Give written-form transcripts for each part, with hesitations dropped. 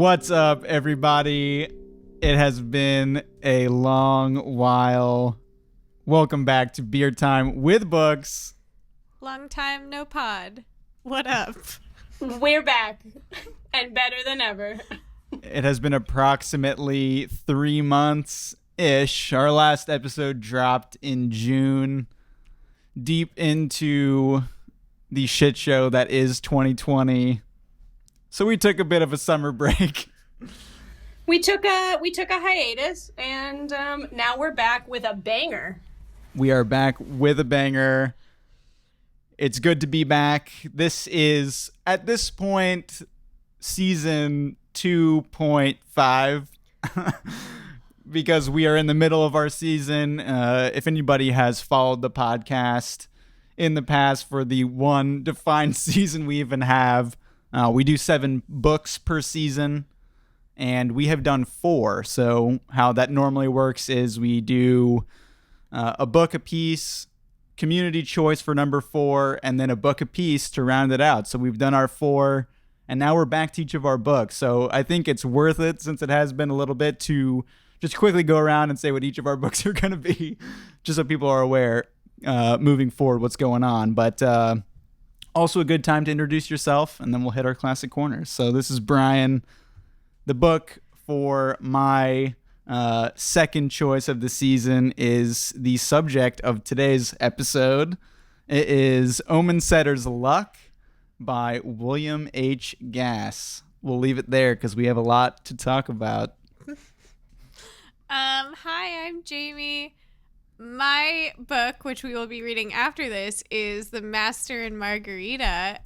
What's up, everybody? It has been a long while. Welcome back to Beer Time with Books. Long time no pod. What up? We're back and better than ever. It has been approximately 3 months-ish. Our last episode dropped in June, deep into the shit show that is 2020. So we took a bit of a summer break. We took a hiatus, and now we're back with a banger. We are back with a banger. It's good to be back. This is, at this point, season 2.5 because we are in the middle of our season. If anybody has followed the podcast in the past for the one defined season we even have, we do 7 books per season, and we have done 4. So how that normally works is we do a book a piece, community choice for number 4, and then a book a piece to round it out. So we've done our 4, and now we're back to each of our books. So I think it's worth it, since it has been a little bit, to just quickly go around and say what each of our books are going to be, just so people are aware moving forward what's going on. But also a good time to introduce yourself, and then we'll hit our classic corners. So this is Brian. The book for my second choice of the season is the subject of today's episode. It is Omensetter's Luck by William H. Gass. We'll leave it there because we have a lot to talk about. Hi, I'm Jamie. My book, which we will be reading after this, is The Master and Margarita.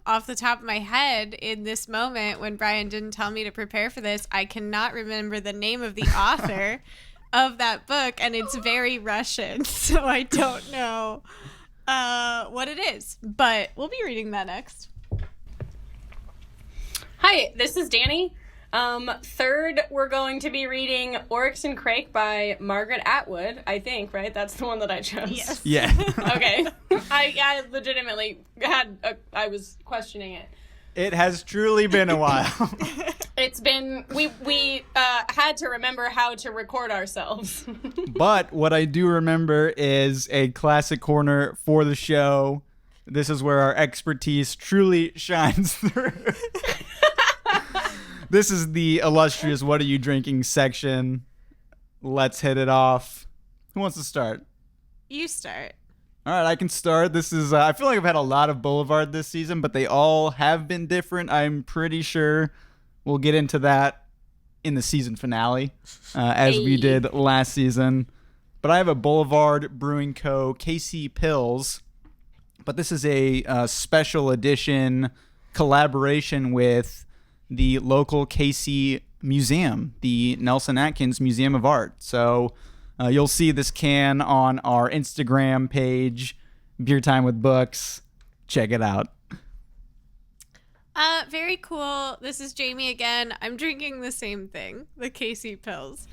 Off the top of my head, in this moment, when Brian didn't tell me to prepare for this, I cannot remember the name of the author of that book, and it's very Russian, so I don't know what it is. But we'll be reading that next. Hi, this is Danny. Third, we're going to be reading Oryx and Crake by Margaret Atwood, I think, right? That's the one that I chose. Yes. Yeah. Okay. I legitimately I was questioning it. It has truly been a while. It's been, we had to remember how to record ourselves. But what I do remember is a classic corner for the show. This is where our expertise truly shines through. This is the illustrious What Are You Drinking section. Let's hit it off. Who wants to start? You start. All right, I can start. This is, I feel like I've had a lot of Boulevard this season, but they all have been different. I'm pretty sure we'll get into that in the season finale, as we did last season. But I have a Boulevard Brewing Co. KC Pills, but this is a special edition collaboration with the local KC Museum, the Nelson Atkins Museum of Art. So you'll see this can on our Instagram page, Beer Time with Books. Check it out. Very cool. This is Jamie again. I'm drinking the same thing, the KC Pills.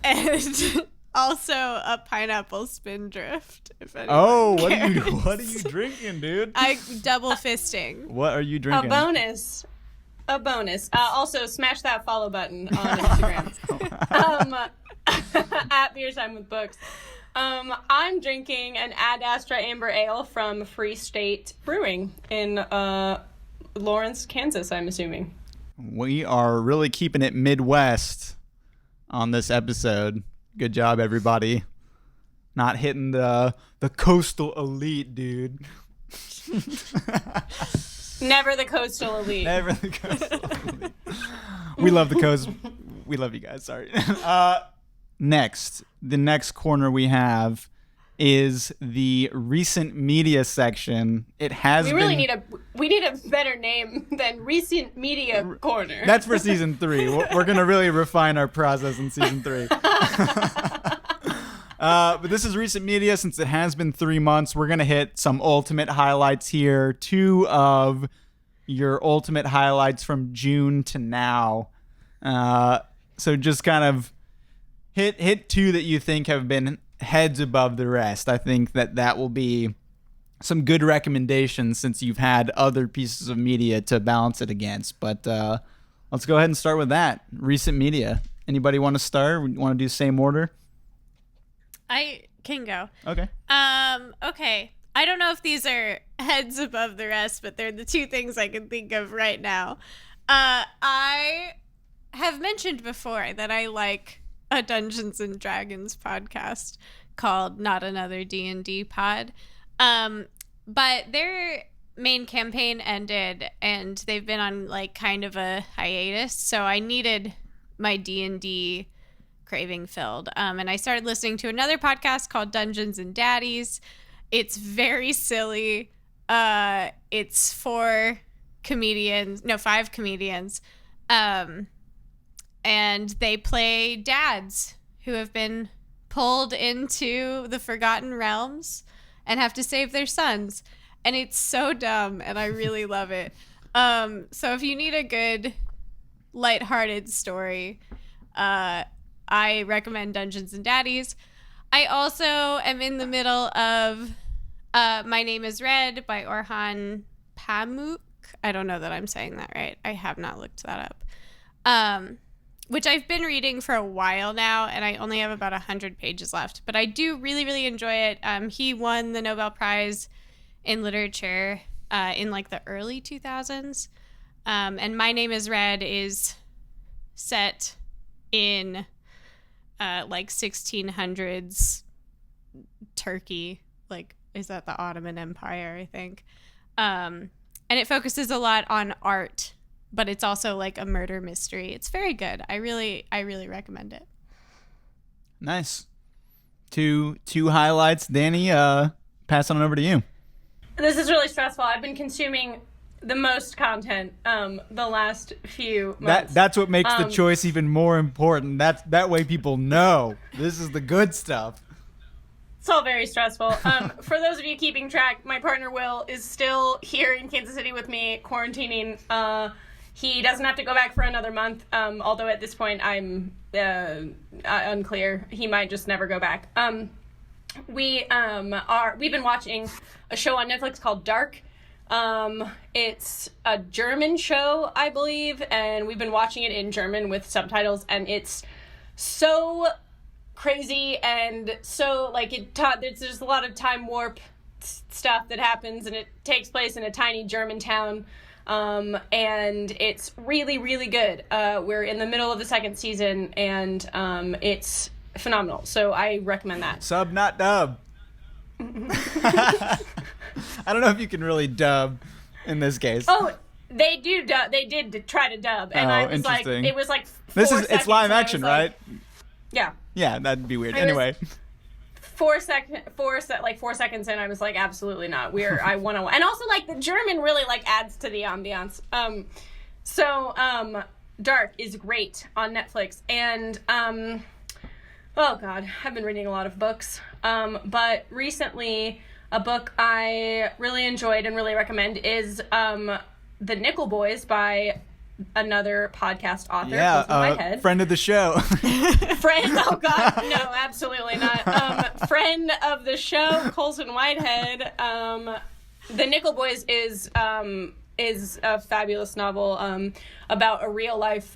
And also a pineapple spindrift. What are you drinking, dude? I double fisting. What are you drinking? A bonus. Also, smash that follow button on Instagram. At Beer Time with Books. I'm drinking an Ad Astra Amber Ale from Free State Brewing in Lawrence, Kansas, I'm assuming. We are really keeping it Midwest on this episode. Good job, everybody. Not hitting the coastal elite, dude. Never the coastal elite. Never the coastal elite. We love the coast. We love you guys. Sorry. Next, the next corner we have is the recent media section. It has we need a better name than recent media corner. That's for season 3. We're gonna really refine our process in season 3. But this is recent media. Since it has been 3 months, we're gonna hit some ultimate highlights here. 2 of your ultimate highlights from June to now. So just kind of hit 2 that you think have been heads above the rest. I think that will be some good recommendations since you've had other pieces of media to balance it against. But let's go ahead and start with that. Recent media. Anybody want to start? Want to do the same order? I can go. Okay. Okay. I don't know if these are heads above the rest, but they're the two things I can think of right now. I have mentioned before that I like a Dungeons and Dragons podcast called Not Another D&D Pod. But their main campaign ended and they've been on like kind of a hiatus. So I needed my D&D craving filled. And I started listening to another podcast called Dungeons and Daddies. It's very silly. It's 5 comedians. And they play dads who have been pulled into the Forgotten Realms and have to save their sons. And it's so dumb, and I really love it. So if you need a good, lighthearted story, I recommend Dungeons and Daddies. I also am in the middle of My Name is Red by Orhan Pamuk. I don't know that I'm saying that right. I have not looked that up. Which I've been reading for a while now, and I only have about 100 pages left. But I do really, really enjoy it. He won the Nobel Prize in Literature in like the early 2000s. And My Name is Red is set in like 1600s Turkey. Like, is that the Ottoman Empire, I think. And it focuses a lot on art, but it's also like a murder mystery. It's very good. I really recommend it. Nice. Two highlights. Danny, pass on over to you. This is really stressful. I've been consuming the most content the last few months. That's what makes the choice even more important. That way people know this is the good stuff. It's all very stressful. For those of you keeping track, my partner Will is still here in Kansas City with me, quarantining. He doesn't have to go back for another month, although at this point I'm unclear. He might just never go back. We've been watching a show on Netflix called Dark. It's a German show, I believe, and we've been watching it in German with subtitles, and it's so crazy and so like there's a lot of time warp stuff that happens, and it takes place in a tiny German town. And it's really, really good. We're in the middle of the second season, and it's phenomenal. So I recommend that. Sub, not dub. I don't know if you can really dub in this case. Oh, they do dub. They did try to dub, and I was like, it was like 4 seconds. It's live action, right? Yeah. Yeah, that'd be weird. Anyway. 4 seconds in, I was like, absolutely not. I want to, and also like the German really like adds to the ambiance. Dark is great on Netflix, and oh god, I've been reading a lot of books. But recently, a book I really enjoyed and really recommend is The Nickel Boys by another podcast author, Colson Whitehead. Friend of the show. Oh god, no, absolutely not. Friend of the show, Colson Whitehead. The Nickel Boys is a fabulous novel about a real life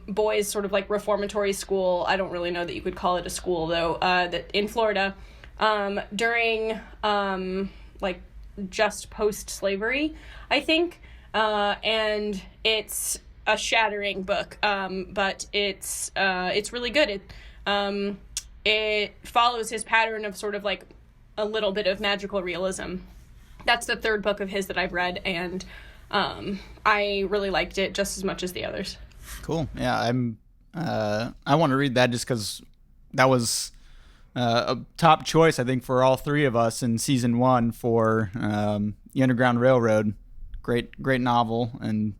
boys sort of like reformatory school. I don't really know that you could call it a school though. That in Florida during like just post slavery, I think. And it's a shattering book, but it's really good. It follows his pattern of sort of like a little bit of magical realism. That's the third book of his that I've read, and I really liked it just as much as the others. Cool. Yeah, I want to read that just because that was a top choice, I think, for all three of us in season 1 for The Underground Railroad. Great novel and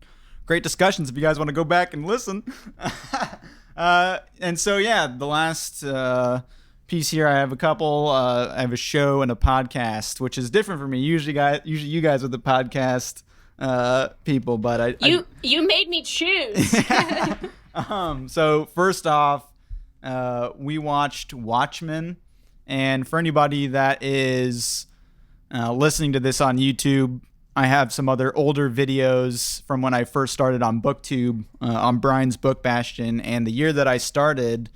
great discussions if you guys want to go back and listen. And so, yeah, the last piece here, I have a couple. I have a show and a podcast, which is different for me. Usually you guys are the podcast people, but you made me choose. So first off, we watched Watchmen, and for anybody that is listening to this on YouTube, I have some other older videos from when I first started on BookTube on Brian's Book Bastion. And the year that I started,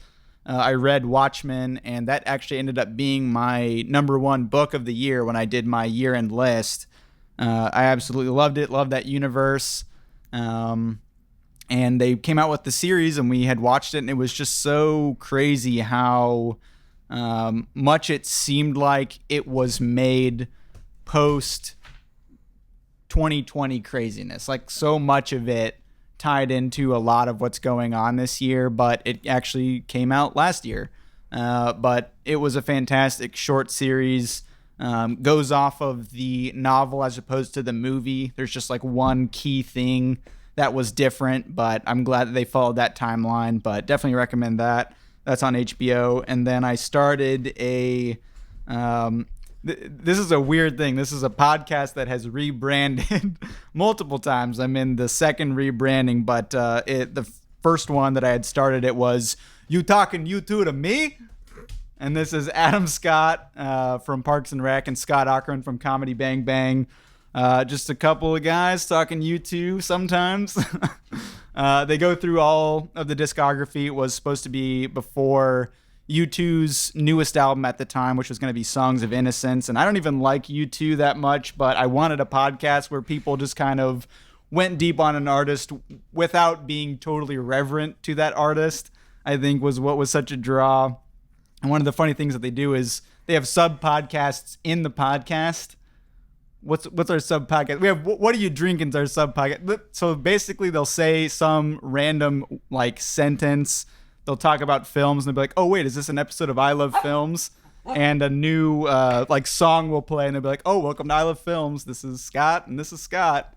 I read Watchmen, and that actually ended up being my number one book of the year when I did my year-end list. I absolutely loved it, loved that universe. And they came out with the series, and we had watched it, and it was just so crazy how much it seemed like it was made post 2020 craziness. Like, so much of it tied into a lot of what's going on this year, but it actually came out last year. But it was a fantastic short series. Goes off of the novel as opposed to the movie. There's just like one key thing that was different, but I'm glad that they followed that timeline. But definitely recommend that. That's on HBO. And then I started a this is a weird thing. This is a podcast that has rebranded multiple times. I'm in the second rebranding, but the first one that I had started, it was You Talking You Two to Me? And this is Adam Scott from Parks and Rec and Scott Auckland from Comedy Bang Bang. Just a couple of guys talking U2 sometimes. They go through all of the discography. It was supposed to be before U2's newest album at the time, which was going to be Songs of Innocence. And I don't even like U2 that much, but I wanted a podcast where people just kind of went deep on an artist without being totally reverent to that artist, I think was what was such a draw. And one of the funny things that they do is they have sub-podcasts in the podcast. What's our sub-podcast? We have What Are You Drinking's our sub-podcast. So basically they'll say some random like sentence. They'll talk about films and they'll be like, oh, wait, is this an episode of I Love Films? And a new like song will play and they'll be like, oh, welcome to I Love Films. This is Scott and this is Scott.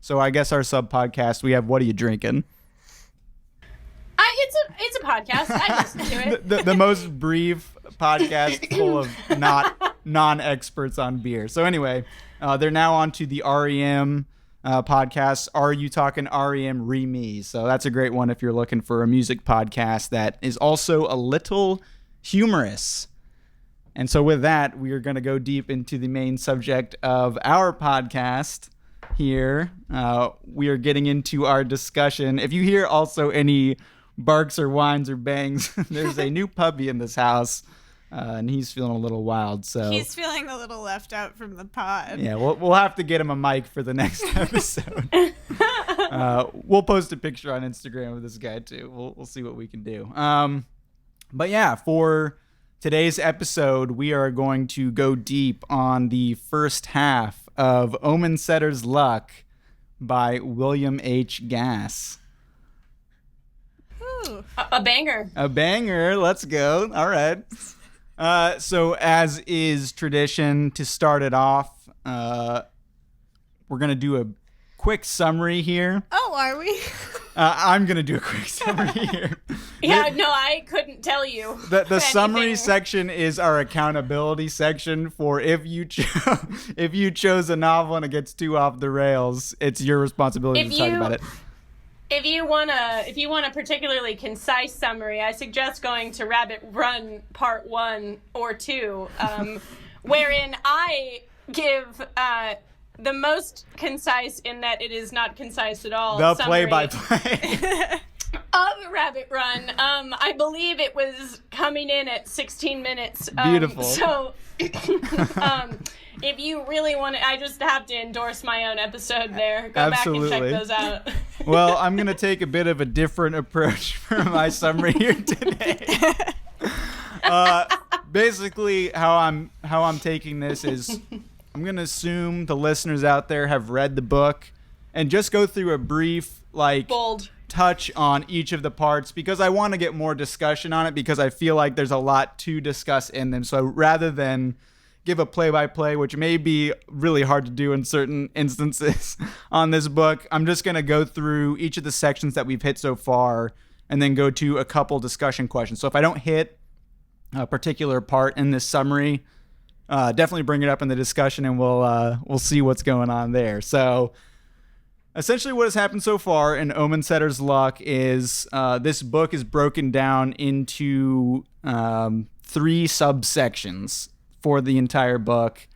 So I guess our sub-podcast, we have What Are You Drinking? It's a podcast. I listen to it. The most brief podcast full of non-experts on beer. So anyway, they're now on to the REM podcast. Are You Talking REM Re-Me? So that's a great one if you're looking for a music podcast that is also a little humorous. And so with that, we are going to go deep into the main subject of our podcast here. We are getting into our discussion. If you hear also any barks or whines or bangs, there's a new puppy in this house, and he's feeling a little wild. So he's feeling a little left out from the pod. Yeah, we'll have to get him a mic for the next episode. We'll post a picture on Instagram of this guy too. We'll see what we can do. But yeah, for today's episode, we are going to go deep on the first half of Omensetter's Luck by William H. Gass. A banger. A banger. Let's go. All right. So as is tradition, to start it off, we're going to do a quick summary here. Oh, are we? I'm going to do a quick summary here. Yeah, no, I couldn't tell you. The summary section is our accountability section for if you chose a novel and it gets too off the rails, it's your responsibility to talk about it. If you want a particularly concise summary, I suggest going to Rabbit Run Part 1 or 2, wherein I give the most concise, in that it is not concise at all, the summary play-by-play of Rabbit Run. I believe it was coming in at 16 minutes. Beautiful. So if you really want to, I just have to endorse my own episode there. Go Absolutely. back and check those out. Well, I'm going to take a bit of a different approach for my summary here today. Basically, how I'm taking this is I'm going to assume the listeners out there have read the book and just go through a brief, Bold touch on each of the parts, because I want to get more discussion on it, because I feel like there's a lot to discuss in them. So rather than give a play-by-play, which may be really hard to do in certain instances on this book, I'm just going to go through each of the sections that we've hit so far and then go to a couple discussion questions. So if I don't hit a particular part in this summary, definitely bring it up in the discussion and we'll see what's going on there. So essentially what has happened so far in Omensetter's Luck is this book is broken down into 3 subsections for the entire book.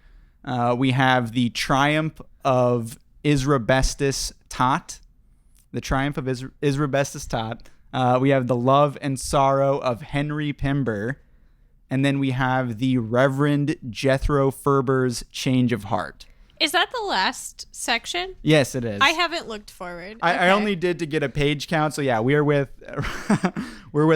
We have the triumph of Israbestis Tot. The triumph of Israbestis Tot. We have the love and sorrow of Henry Pember. And then we have the Reverend Jethro Ferber's change of heart. Is that the last section? Yes, it is. I haven't looked forward. I only did to get a page count. So yeah, we're with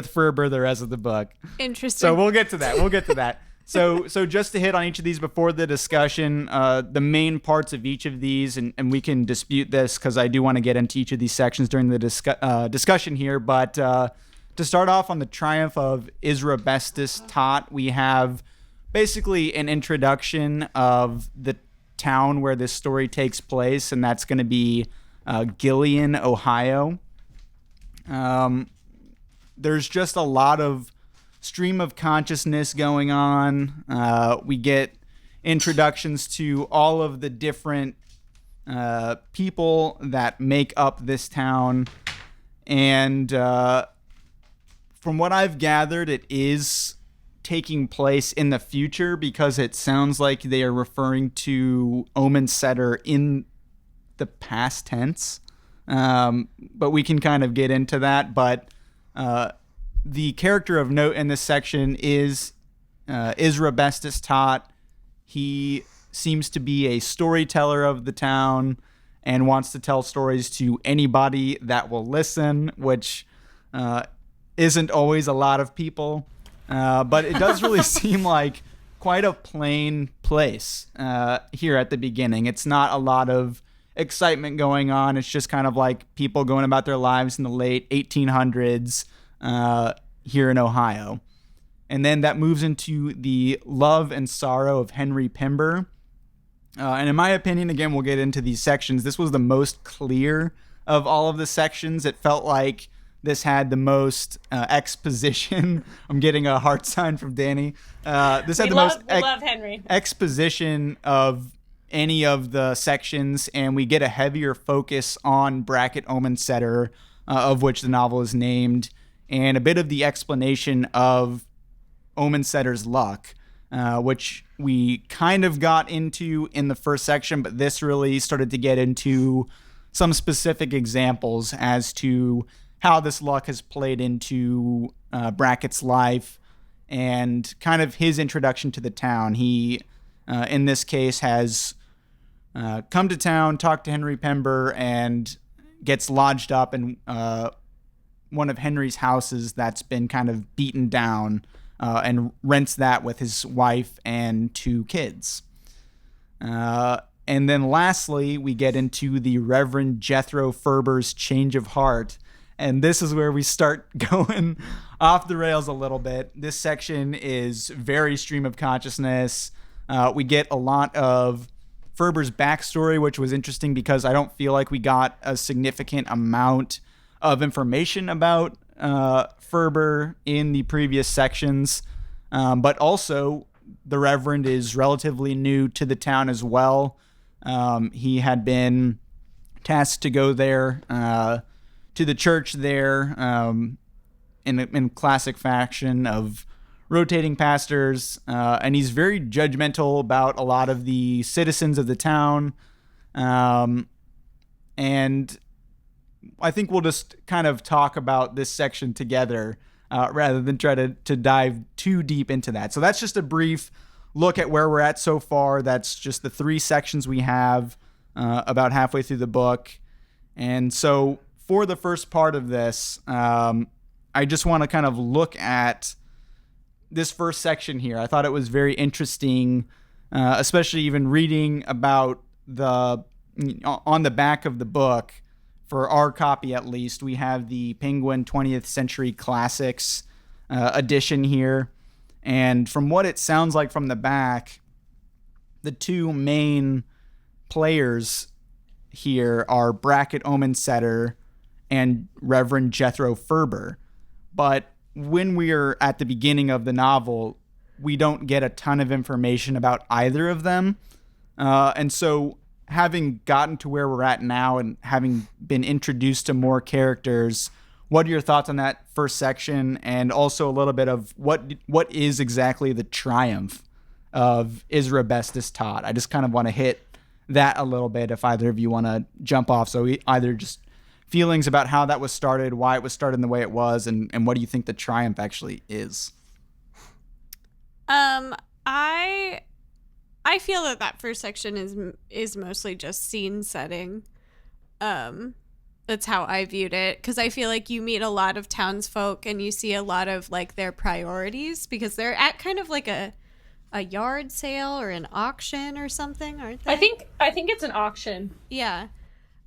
Ferber the rest of the book. Interesting. So we'll get to that. So just to hit on each of these before the discussion, the main parts of each of these, and we can dispute this because I do want to get into each of these sections during the discussion here. But to start off on the triumph of Israbestis Tot, we have basically an introduction of the town where this story takes place, and that's going to be Gillian, Ohio. There's just a lot of stream of consciousness going on. We get introductions to all of the different people that make up this town, and from what I've gathered, it is taking place in the future because it sounds like they are referring to Omensetter in the past tense. But we can kind of get into that. But the character of note in this section is Israbestis Tot. He seems to be a storyteller of the town and wants to tell stories to anybody that will listen, which isn't always a lot of people. But it does really seem like quite a plain place here at the beginning. It's not a lot of excitement going on. It's just kind of like people going about their lives in the late 1800s here in Ohio. And then that moves into the love and sorrow of Henry Pember. And in my opinion, again, we'll get into these sections. This was the most clear of all of the sections. It felt like this had the most exposition. I'm getting a heart sign from Danny. This had love Henry. Exposition of any of the sections, and we get a heavier focus on Bracket Omensetter, of which the novel is named, and a bit of the explanation of Omensetter's luck, which we kind of got into in the first section, but this really started to get into some specific examples as to how this luck has played into Bracket's life and kind of his introduction to the town. He, in this case, has come to town, talked to Henry Pember, and gets lodged up in one of Henry's houses that's been kind of beaten down, and rents that with his wife and 2 kids. And then lastly, we get into the Reverend Jethro Ferber's change of heart. And this is where we start going off the rails a little bit. This section is very stream of consciousness. We get a lot of Ferber's backstory, which was interesting because I don't feel like we got a significant amount of information about Ferber in the previous sections. But also, the Reverend is relatively new to the town as well. He had been tasked to go there to the church there in classic fashion of rotating pastors, and he's very judgmental about a lot of the citizens of the town, and I think we'll just kind of talk about this section together rather than try to dive too deep into that. So that's just a brief look at where we're at so far. That's just the 3 sections we have about halfway through the book, and so for the first part of this, I just want to kind of look at this first section here. I thought it was very interesting, especially even reading about on the back of the book, for our copy at least, we have the Penguin 20th Century Classics edition here. And from what it sounds like from the back, the 2 main players here are Bracket Omensetter and Reverend Jethro Ferber. But when we're at the beginning of the novel, we don't get a ton of information about either of them. And so having gotten to where we're at now and having been introduced to more characters, what are your thoughts on that first section? And also a little bit of what is exactly the triumph of Isra taught. I just kind of want to hit that a little bit if either of you want to jump off. So either just feelings about how that was started, why it was started in the way it was, and what do you think the triumph actually is? I feel that first section is mostly just scene setting. That's how I viewed it, because I feel like you meet a lot of townsfolk and you see a lot of like their priorities, because they're at kind of like a yard sale or an auction or something, aren't they? I think it's an auction. Yeah.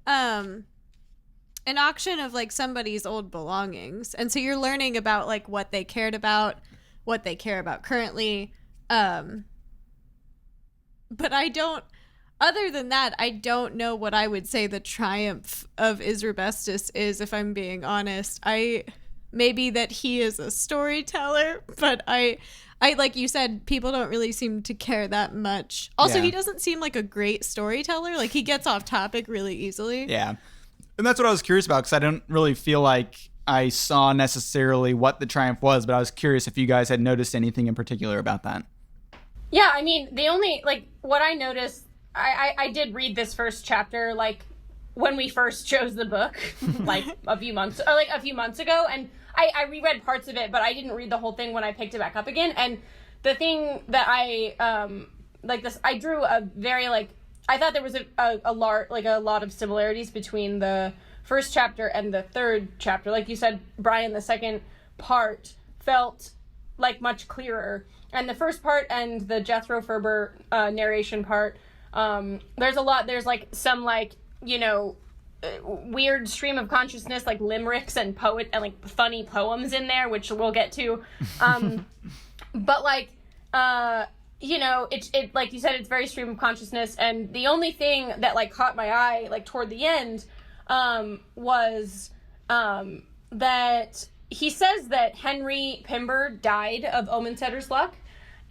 An auction of like somebody's old belongings. And so you're learning about like what they cared about, what they care about currently. But other than that, I don't know what I would say the triumph of Isra is, if I'm being honest. Maybe that he is a storyteller, but I like you said, people don't really seem to care that much. Also, He doesn't seem like a great storyteller. Like, he gets off topic really easily. Yeah. And that's what I was curious about, because I don't really feel like I saw necessarily what the triumph was, but I was curious if you guys had noticed anything in particular about that. Yeah, I mean, the only, like, what I noticed, I did read this first chapter, like, when we first chose the book, like, a few months ago, and I reread parts of it, but I didn't read the whole thing when I picked it back up again, and the thing that I drew a very, like, I thought there was a lot of similarities between the first chapter and the third chapter. Like you said, Brian, the second part felt like much clearer. And the first part and the Jethro Ferber narration part, there's like some like, you know, weird stream of consciousness, like limericks and like funny poems in there, which we'll get to. But like, you know, it like you said, it's very stream of consciousness. And the only thing that like caught my eye, like toward the end, was that he says that Henry Pember died of Omensetter's luck,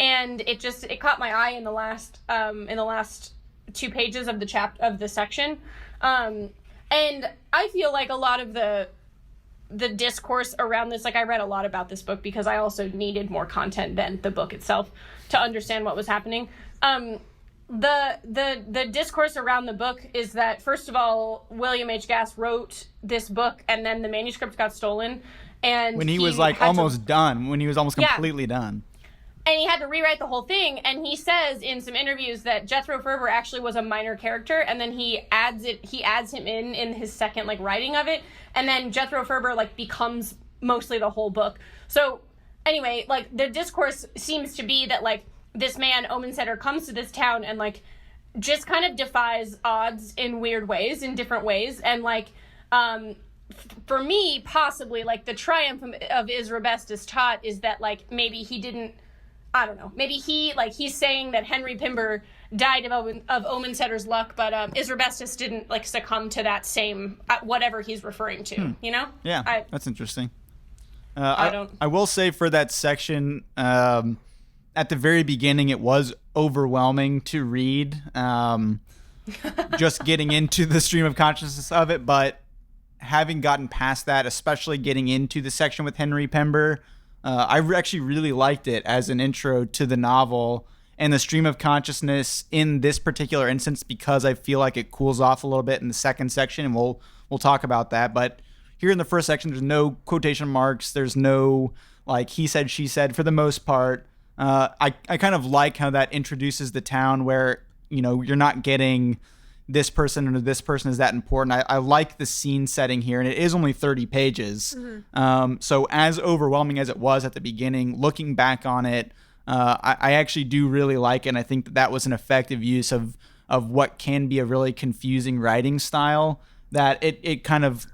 and it caught my eye in the last 2 pages of the section, and I feel like a lot of the discourse around this, like I read a lot about this book because I also needed more content than the book itself to understand what was happening. The discourse around the book is that, first of all, William H. Gass wrote this book and then the manuscript got stolen, and when he was like almost done, when he was almost completely done. And he had to rewrite the whole thing, and he says in some interviews that Jethro Ferber actually was a minor character, and then he adds him in his second like writing of it, and then Jethro Ferber like becomes mostly the whole book. So anyway, like the discourse seems to be that like this man Omensetter comes to this town and like just kind of defies odds in weird ways, in different ways, and like for me possibly like the triumph of Isra taught is that like maybe he didn't, I don't know, maybe he's saying that Henry Pember died of Omensetter's luck, but Isra didn't like succumb to that same whatever he's referring to, you know? Yeah, that's interesting. I will say for that section, at the very beginning, it was overwhelming to read, just getting into the stream of consciousness of it, but having gotten past that, especially getting into the section with Henry Pember, I actually really liked it as an intro to the novel and the stream of consciousness in this particular instance, because I feel like it cools off a little bit in the second section, and we'll talk about that. But here in the first section, there's no quotation marks. There's no like he said, she said for the most part. I kind of like how that introduces the town where, you know, you're not getting this person or this person is that important. I like the scene setting here, and it is only 30 pages. Mm-hmm. So as overwhelming as it was at the beginning, looking back on it, I actually do really like it. And I think that was an effective use of what can be a really confusing writing style, that it kind of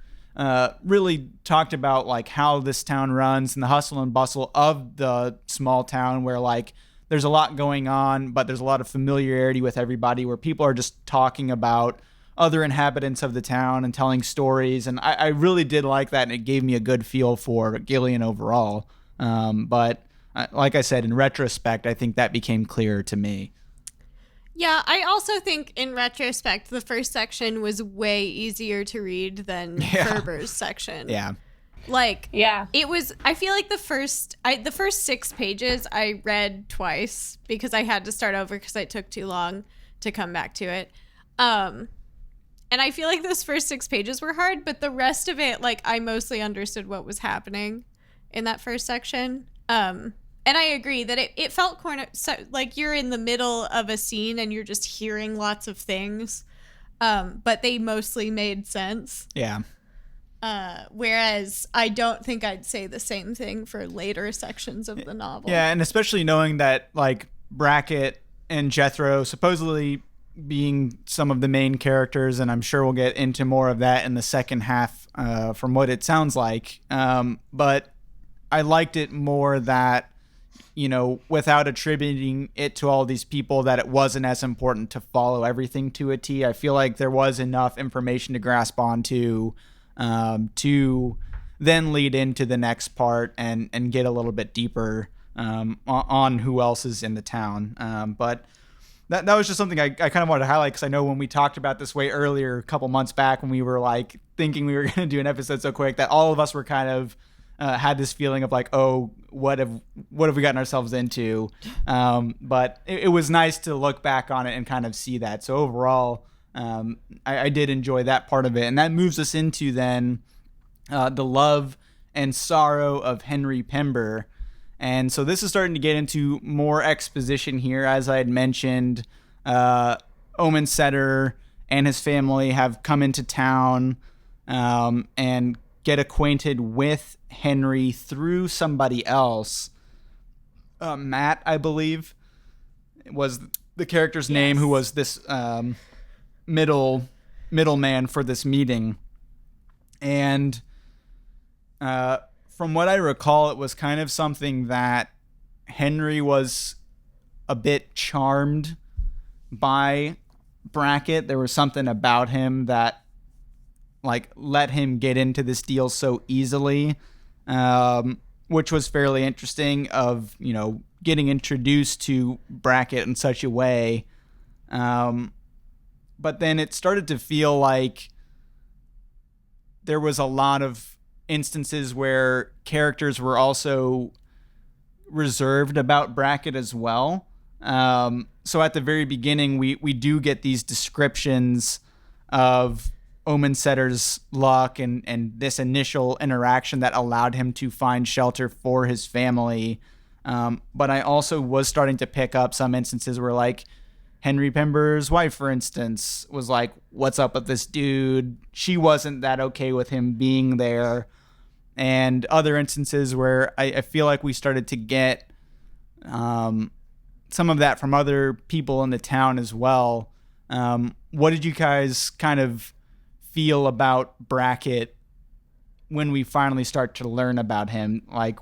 really talked about like how this town runs and the hustle and bustle of the small town, where like there's a lot going on, but there's a lot of familiarity with everybody, where people are just talking about other inhabitants of the town and telling stories. And I really did like that, and it gave me a good feel for Gillian overall. But like I said, in retrospect, I think that became clearer to me. Yeah, I also think in retrospect, the first section was way easier to read than Ferber's section. Yeah. Like, Yeah. it was, I feel like the first 6 pages I read twice because I had to start over because it took too long to come back to it. And I feel like those first 6 pages were hard, but the rest of it, like, I mostly understood what was happening in that first section. And I agree that it felt like you're in the middle of a scene and you're just hearing lots of things. But they mostly made sense. Yeah. Whereas I don't think I'd say the same thing for later sections of the novel. Yeah, and especially knowing that, like, Brackett and Jethro supposedly being some of the main characters, and I'm sure we'll get into more of that in the second half from what it sounds like. But I liked it more that, you know, without attributing it to all these people, that it wasn't as important to follow everything to a T. I feel like there was enough information to grasp onto to then lead into the next part and get a little bit deeper on who else is in the town. But that was just something I kind of wanted to highlight, because I know when we talked about this way earlier, a couple months back, when we were like thinking we were going to do an episode so quick, that all of us were kind of had this feeling of like, oh, what have we gotten ourselves into? But it was nice to look back on it and kind of see that. So overall, I did enjoy that part of it. And that moves us into then the love and sorrow of Henry Pember. And so this is starting to get into more exposition here. As I had mentioned, Omensetter and his family have come into town and get acquainted with Henry through somebody else. Matt, I believe, was the character's name, who was this middleman for this meeting. And from what I recall, it was kind of something that Henry was a bit charmed by Brackett. There was something about him that, like, let him get into this deal so easily, which was fairly interesting, of, you know, getting introduced to Brackett in such a way. But then it started to feel like there was a lot of instances where characters were also reserved about Brackett as well. So at the very beginning, we do get these descriptions of Omensetter's luck and this initial interaction that allowed him to find shelter for his family. But I also was starting to pick up some instances where, like, Henry Pember's wife, for instance, was like, what's up with this dude? She wasn't that okay with him being there. And other instances where I feel like we started to get some of that from other people in the town as well. What did you guys kind of feel about Brackett when we finally start to learn about him? Like,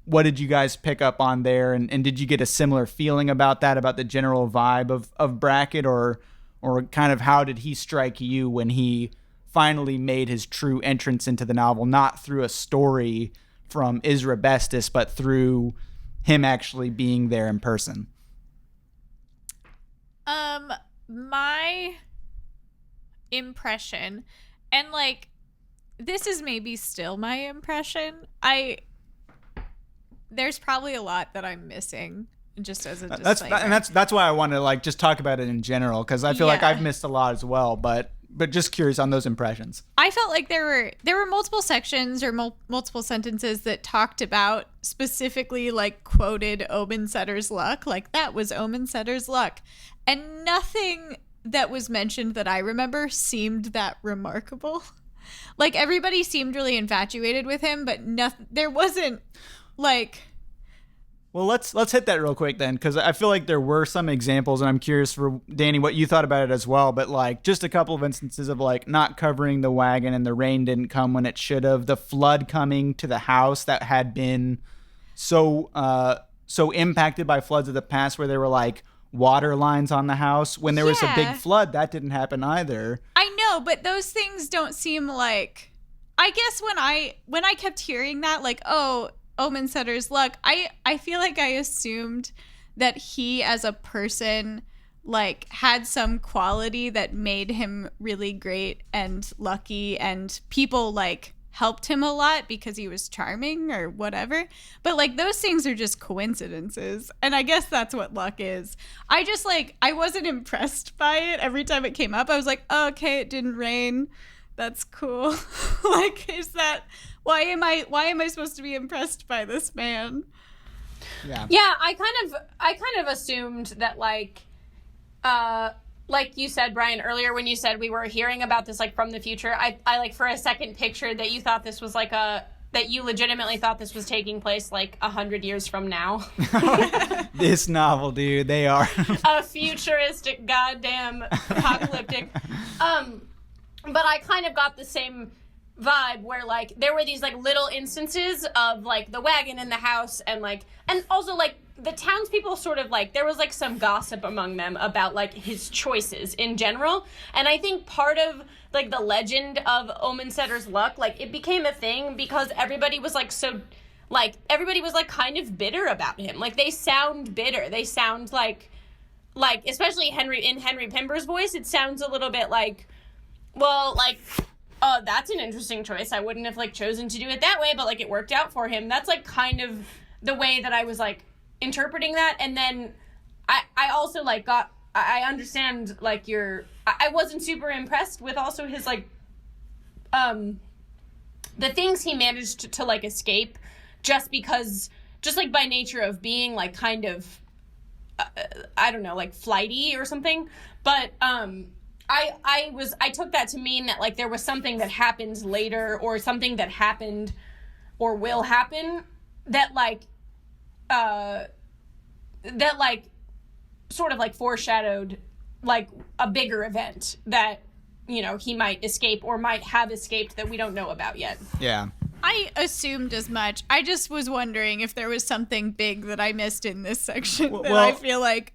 what did you guys pick up on there? And did you get a similar feeling about that, about the general vibe of Brackett, or kind of how did he strike you when he finally made his true entrance into the novel, not through a story from Isra Bestis, but through him actually being there in person? My impression, and, like, this is maybe still my impression, there's probably a lot that I'm missing, just as a disclaimer. That's why I want to, like, just talk about it in general, because I feel like I've missed a lot as well, but just curious on those impressions. I felt like there were multiple sections or multiple sentences that talked about, specifically, like, quoted Omensetter's luck, like, that was Omensetter's luck, and nothing that was mentioned that I remember seemed that remarkable. Like, everybody seemed really infatuated with him, but there wasn't, like... Well, let's hit that real quick then, because I feel like there were some examples, and I'm curious for Danny what you thought about it as well. But, like, just a couple of instances of, like, not covering the wagon and the rain didn't come when it should have. The flood coming to the house that had been so impacted by floods of the past, where there were, like, water lines on the house. When there was a big flood, that didn't happen either. I know, but those things don't seem like... I guess when I kept hearing that, like, oh, Omensetter's luck, I feel like I assumed that he as a person, like, had some quality that made him really great and lucky, and people, like, helped him a lot because he was charming or whatever. But like those things are just coincidences. And I guess that's what luck is. I just like, I wasn't impressed by it. Every time it came up, I was like, oh, okay, it didn't rain. That's cool. Like, is that, why am I supposed to be impressed by this man? Yeah, I kind of assumed that like you said, Brian, earlier when you said we were hearing about this like from the future, I like for a second pictured that you thought this was like that you legitimately thought this was taking place like 100 years from now. This novel, dude, they are a futuristic, goddamn apocalyptic. But I kind of got the same vibe where like there were these like little instances of like the wagon in the house and also like the townspeople sort of like there was like some gossip among them about like his choices in general. And I think part of like the legend of Omensetter's luck, like it became a thing because everybody was like everybody was like kind of bitter about him. Like they sound bitter. They sound like especially Henry Pember's voice, it sounds a little bit like, well, like, oh, that's an interesting choice. I wouldn't have like chosen to do it that way, but like it worked out for him. That's like kind of the way that I was like interpreting that. And then I also like I understand like I wasn't super impressed with also his like the things he managed to like escape just like by nature of being like kind of I don't know, like flighty or something. But I took that to mean that like there was something that happens later or something that happened or will happen that sort of like foreshadowed like a bigger event that, you know, he might escape or might have escaped that we don't know about yet. Yeah. I assumed as much. I just was wondering if there was something big that I missed in this section that I feel like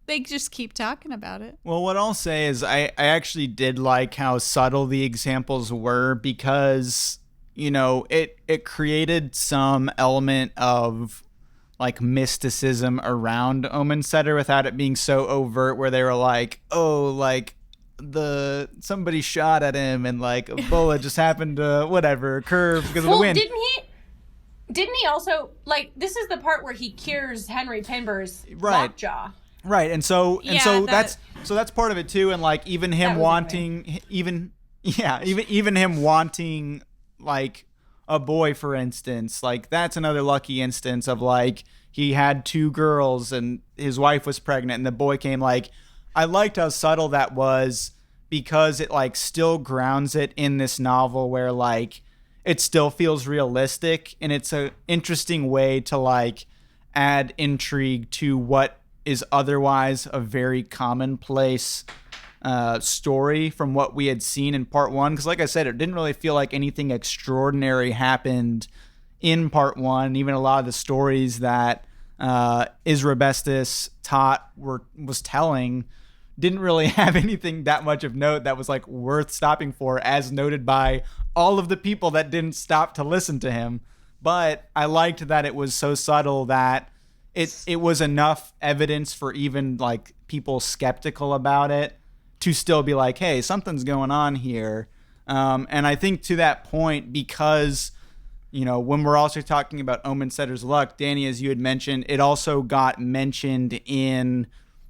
they just keep talking about it. Well, what I'll say is I actually did like how subtle the examples were because, you know, it created some element of like mysticism around Omensetter without it being so overt where they were like, oh, like somebody shot at him and like a bullet just happened to whatever curve because of the wind. Didn't he also like this is the part where he cures Henry Pember's lockjaw. Right, and so that's part of it too, and like even him wanting even him wanting like a boy, for instance, like that's another lucky instance of like he had two girls and his wife was pregnant and the boy came. Like I liked how subtle that was because it like still grounds it in this novel where like it still feels realistic and it's a interesting way to like add intrigue to what is otherwise a very commonplace story from what we had seen in part one. Because like I said, it didn't really feel like anything extraordinary happened in part one. Even a lot of the stories that Israbestis was telling didn't really have anything that much of note that was like worth stopping for, as noted by all of the people that didn't stop to listen to him. But I liked that it was so subtle that it was enough evidence for even like people skeptical about it to still be like, hey, something's going on here. And I think to that point, because, you know, when we're also talking about Omensetter's luck, Danny, as you had mentioned, it also got mentioned in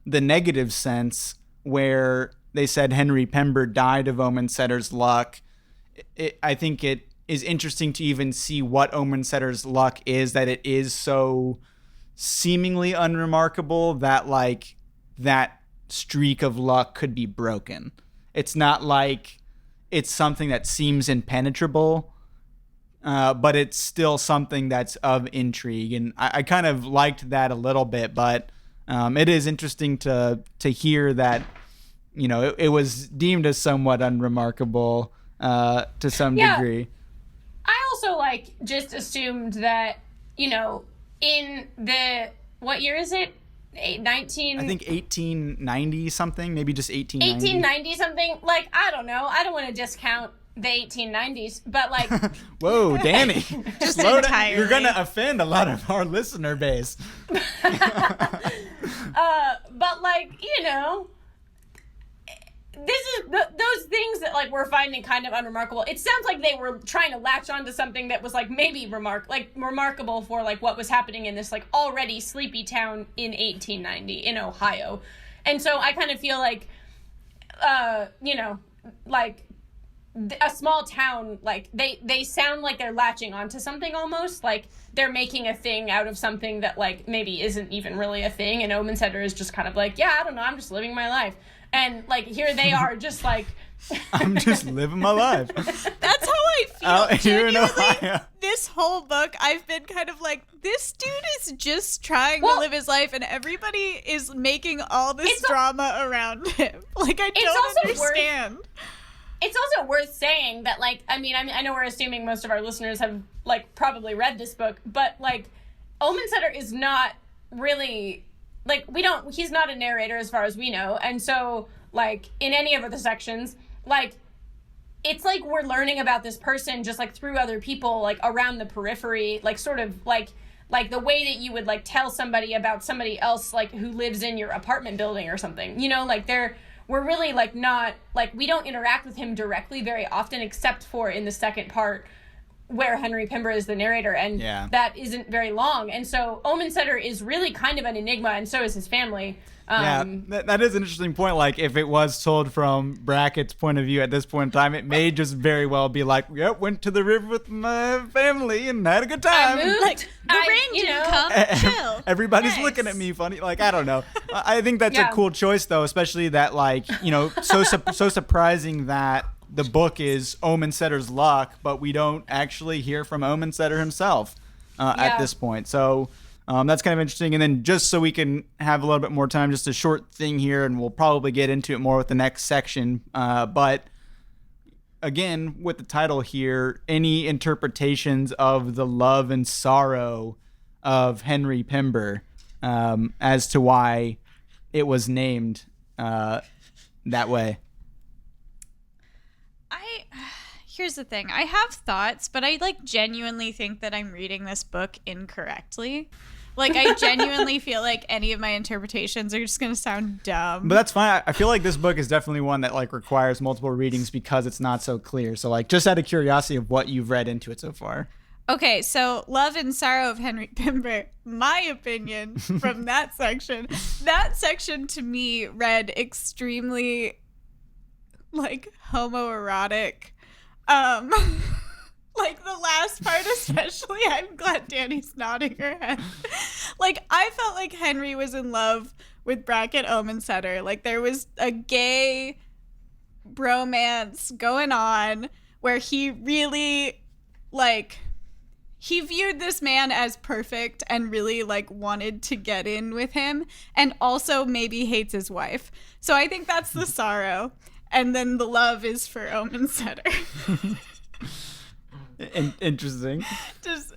the negative sense where they said Henry Pember died of Omensetter's luck. I think it is interesting to even see what Omensetter's luck is, that it is so seemingly unremarkable that like that streak of luck could be broken. It's not like it's something that seems impenetrable, but it's still something that's of intrigue. And I kind of liked that a little bit, but it is interesting to hear that, you know, it was deemed as somewhat unremarkable to some degree. I also like just assumed that, you know, in the, what year is it? I think 1890 something, maybe just 1890. 1890 something. Like, I don't know. I don't want to discount the 1890s, but like. Whoa, Danny. Just entirely. You're going to offend a lot of our listener base. But like, you know, this is those things that like we're finding kind of unremarkable. It sounds like they were trying to latch onto something that was like maybe remarkable for like what was happening in this like already sleepy town in 1890 in Ohio. And so I kind of feel like like a small town, like they sound like they're latching onto something almost, like they're making a thing out of something that like maybe isn't even really a thing, and Omensetter is just kind of like, yeah, I don't know, I'm just living my life. And like here they are just like I'm just living my life. That's how I feel. Out here in Genuinely, Ohio. this whole book, I've been kind of like, this dude is just trying to live his life, and everybody is making all this drama around him. Like, I don't understand. It's also worth saying that, like, I mean, I know we're assuming most of our listeners have, like, probably read this book, but, like, Omensetter is not really, like, he's not a narrator as far as we know, and so, like, in any of the sections, like, it's like we're learning about this person just, like, through other people, like, around the periphery, like, sort of, like the way that you would, like, tell somebody about somebody else, like, who lives in your apartment building or something, you know, like, we're really, like, not, like, we don't interact with him directly very often, except for in the second part where Henry Pember is the narrator, and that isn't very long. And so Omensetter is really kind of an enigma, and so is his family. That is an interesting point. Like, if it was told from Brackett's point of view at this point in time, it may just very well be like, yep, went to the river with my family and had a good time. I moved. Like, the rain didn't come, chill. Everybody's looking at me funny. Like, I don't know. I think that's a cool choice, though, especially that, like, you know, so surprising that the book is Omensetter's luck, but we don't actually hear from Omensetter himself at this point. So that's kind of interesting. And then just so we can have a little bit more time, just a short thing here, and we'll probably get into it more with the next section. But again, with the title here, any interpretations of the love and sorrow of Henry Pember as to why it was named that way? Here's the thing. I have thoughts, but I like genuinely think that I'm reading this book incorrectly. Like, I genuinely feel like any of my interpretations are just going to sound dumb. But that's fine. I feel like this book is definitely one that, like, requires multiple readings because it's not so clear. So, like, just out of curiosity of what you've read into it so far. Okay, so Love and Sorrow of Henry Pember, my opinion from that section to me read extremely, like, homoerotic. Like the last part especially, I'm glad Danny's nodding her head. Like, I felt like Henry was in love with Brackett Omensetter. Like, there was a gay bromance going on where he really, like, he viewed this man as perfect and really, like, wanted to get in with him, and also maybe hates his wife. So I think that's the sorrow. And then the love is for Omensetter. Interesting. Just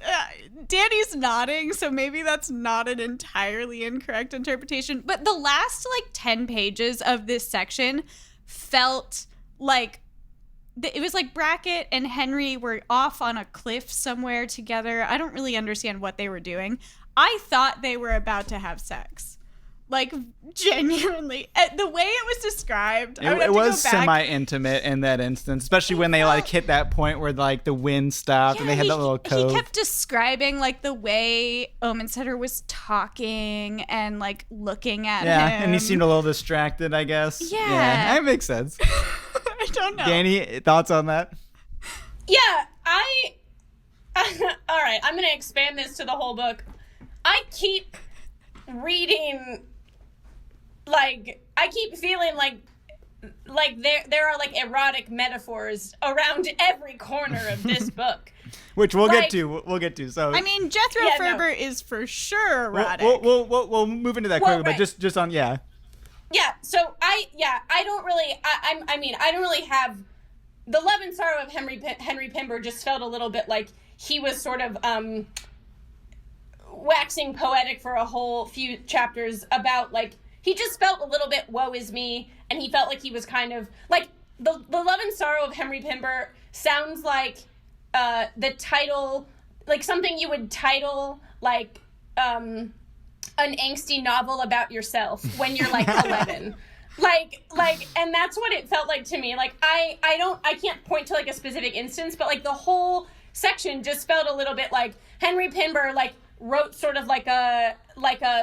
Danny's nodding, so maybe that's not an entirely incorrect interpretation. But the last, like, 10 pages of this section felt like it was like Brackett and Henry were off on a cliff somewhere together. I don't really understand what they were doing. I thought they were about to have sex. Like, genuinely. The way it was described, it was semi-intimate in that instance, especially when they, like, hit that point where, like, the wind stopped and they had that little cove. He kept describing, like, the way Omensetter was talking and, like, looking at him. Yeah, and he seemed a little distracted, I guess. Yeah, that makes sense. I don't know. Danny, thoughts on that? Yeah, all right, I'm going to expand this to the whole book. I keep reading, like, I keep feeling like there are, like, erotic metaphors around every corner of this book. Which we'll get to. We'll get to. So I mean, Jethro Ferber is for sure erotic. We'll move into that quickly, but just on Yeah, so I don't really I don't really have the love and sorrow of Henry Pember. Just felt a little bit like he was sort of waxing poetic for a whole few chapters about, like, he just felt a little bit woe is me, and he felt like he was kind of like the love and sorrow of Henry Pember sounds like the title, like something you would title like an angsty novel about yourself when you're like 11. And that's what it felt like to me. Like, I can't point to, like, a specific instance, but, like, the whole section just felt a little bit like Henry Pember, like, wrote sort of like a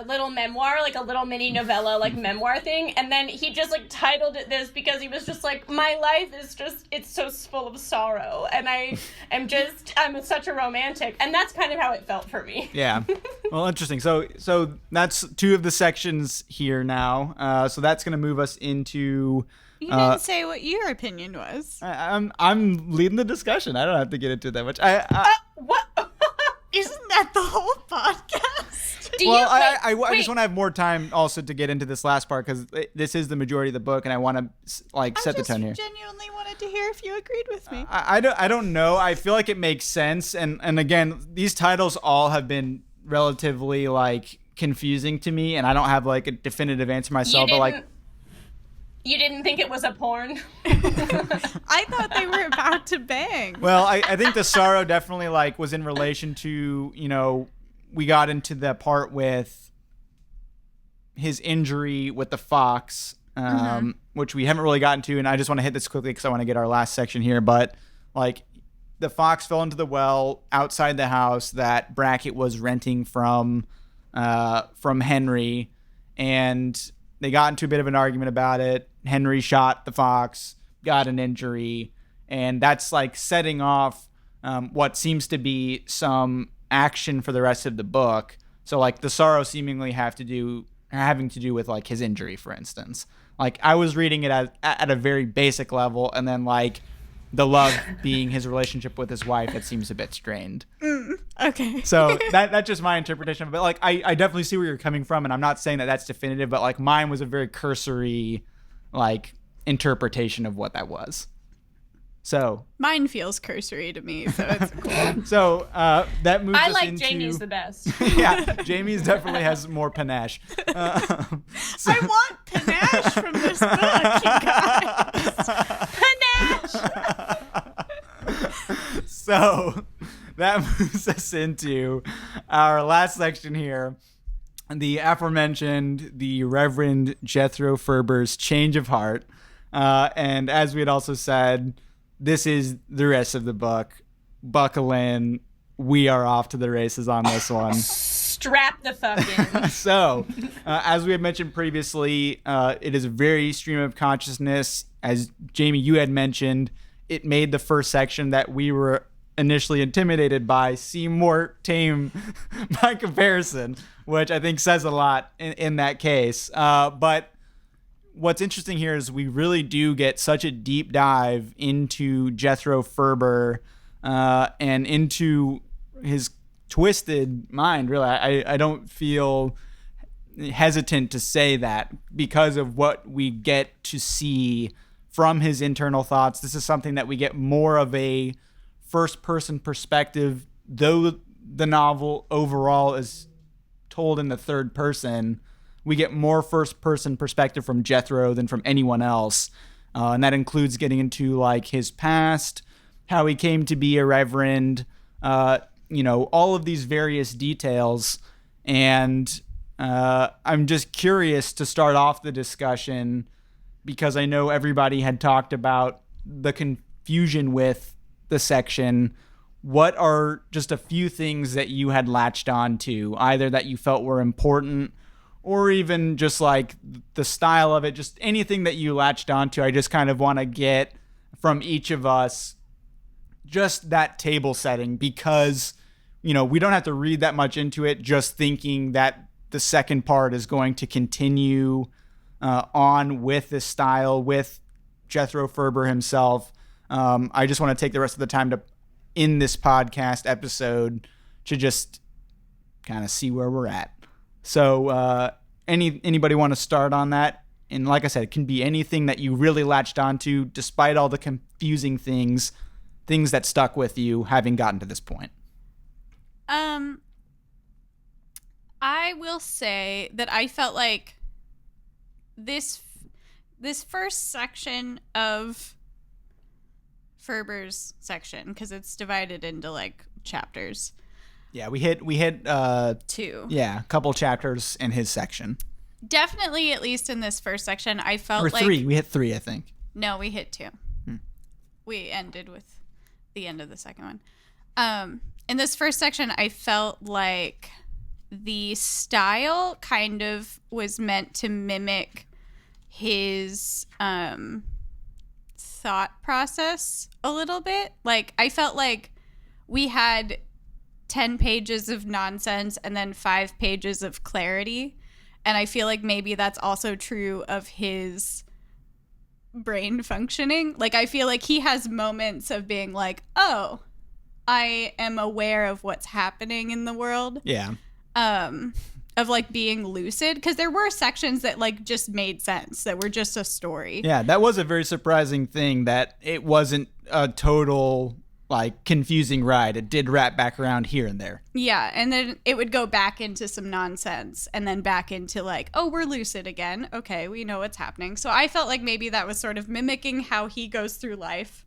little memoir, like a little mini novella, like memoir thing, and then he just, like, titled it this because he was just like, my life is just, it's so full of sorrow, and I'm such a romantic, and that's kind of how it felt for me. Yeah. Well, interesting. So that's two of the sections here now. So that's going to move us into. You didn't say what your opinion was. I'm leading the discussion. I don't have to get into that much. What? Isn't that the whole podcast? I just want to have more time also to get into this last part because this is the majority of the book, and I want to set the tone here. I genuinely wanted to hear if you agreed with me. I don't know. I feel like it makes sense, and again, these titles all have been relatively like confusing to me, and I don't have like a definitive answer myself. You didn't think it was a porn? I thought they were about to bang. Well, I think the sorrow definitely like was in relation to, we got into the part with his injury with the fox, which we haven't really gotten to, and I just want to hit this quickly because I want to get our last section here. But like, the fox fell into the well outside the house that Brackett was renting from Henry, and they got into a bit of an argument about it. Henry shot the fox, got an injury, and that's like setting off what seems to be some action for the rest of the book. So like the sorrow seemingly having to do with like his injury, for instance. Like I was reading it at a very basic level, and then like the love being his relationship with his wife, it seems a bit strained. Okay. So that's just my interpretation of it. Like I definitely see where you're coming from, and I'm not saying that that's definitive, but like mine was a very cursory like interpretation of what that was. So mine feels cursory to me, so it's cool. So that moves us into... I like Jamie's the best. Yeah, Jamie's definitely has more panache. I want panache from this book, you guys. Panache! So that moves us into our last section here. The aforementioned, the Reverend Jethro Ferber's change of heart. And as we had also said, this is the rest of the book. Buckle in. We are off to the races on this one. Strap the fuck in. So, as we had mentioned previously, it is a very stream of consciousness. As Jamie, you had mentioned, it made the first section that we were initially intimidated by seem more tame by comparison, which I think says a lot in that case. But what's interesting here is we really do get such a deep dive into Jethro Ferber and into his twisted mind. Really, I don't feel hesitant to say that because of what we get to see from his internal thoughts. This is something that we get more of a first-person perspective, though the novel overall is told in the third person. We get more first-person perspective from Jethro than from anyone else, and that includes getting into like his past, how he came to be a reverend, all of these various details. And I'm just curious to start off the discussion because I know everybody had talked about the confusion with the section. What are just a few things that you had latched on to, either that you felt were important or even just like the style of it, just anything that you latched onto? I just kind of want to get from each of us just that table setting because, we don't have to read that much into it, just thinking that the second part is going to continue on with this style, with Jethro Ferber himself. I just want to take the rest of the time to, in this podcast episode, to just kind of see where we're at. So anybody want to start on that? And like I said, it can be anything that you really latched onto, despite all the confusing things that stuck with you having gotten to this point. I will say that I felt like this first section of Ferber's section, because it's divided into like chapters. Yeah, we hit 2. Yeah, a couple chapters in his section. Definitely, at least in this first section, I felt Or like... 3. We hit 3, I think. No, we hit 2. We ended with the end of the second one. In this first section, I felt like the style kind of was meant to mimic his thought process a little bit. Like, I felt like we had 10 pages of nonsense and then 5 pages of clarity. And I feel like maybe that's also true of his brain functioning. Like, I feel like he has moments of being like, oh, I am aware of what's happening in the world. Yeah. Of like being lucid, because there were sections that like just made sense, that were just a story. Yeah, that was a very surprising thing, that it wasn't a total like confusing ride. It did wrap back around here and there. Yeah, and then it would go back into some nonsense and then back into like, oh, we're lucid again. Okay, we know what's happening. So I felt like maybe that was sort of mimicking how he goes through life.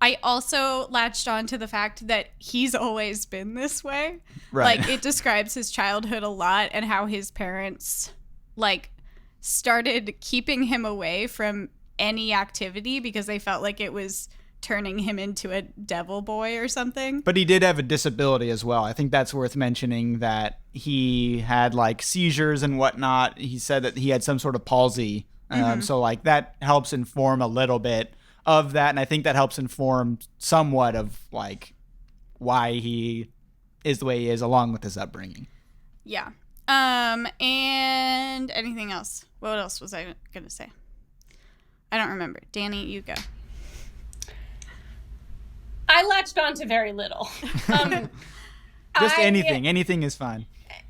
I also latched on to the fact that he's always been this way. Right. Like, it describes his childhood a lot and how his parents, like, started keeping him away from any activity because they felt like it was turning him into a devil boy or something. But he did have a disability as well. I think that's worth mentioning, that he had, like, seizures and whatnot. He said that he had some sort of palsy. So, like, that helps inform a little bit of that, and I think that helps inform somewhat of like why he is the way he is, along with his upbringing. Yeah. And anything else? What else was I gonna say? I don't remember. Danny, you go. I latched on to very little. Just anything. Anything is fine.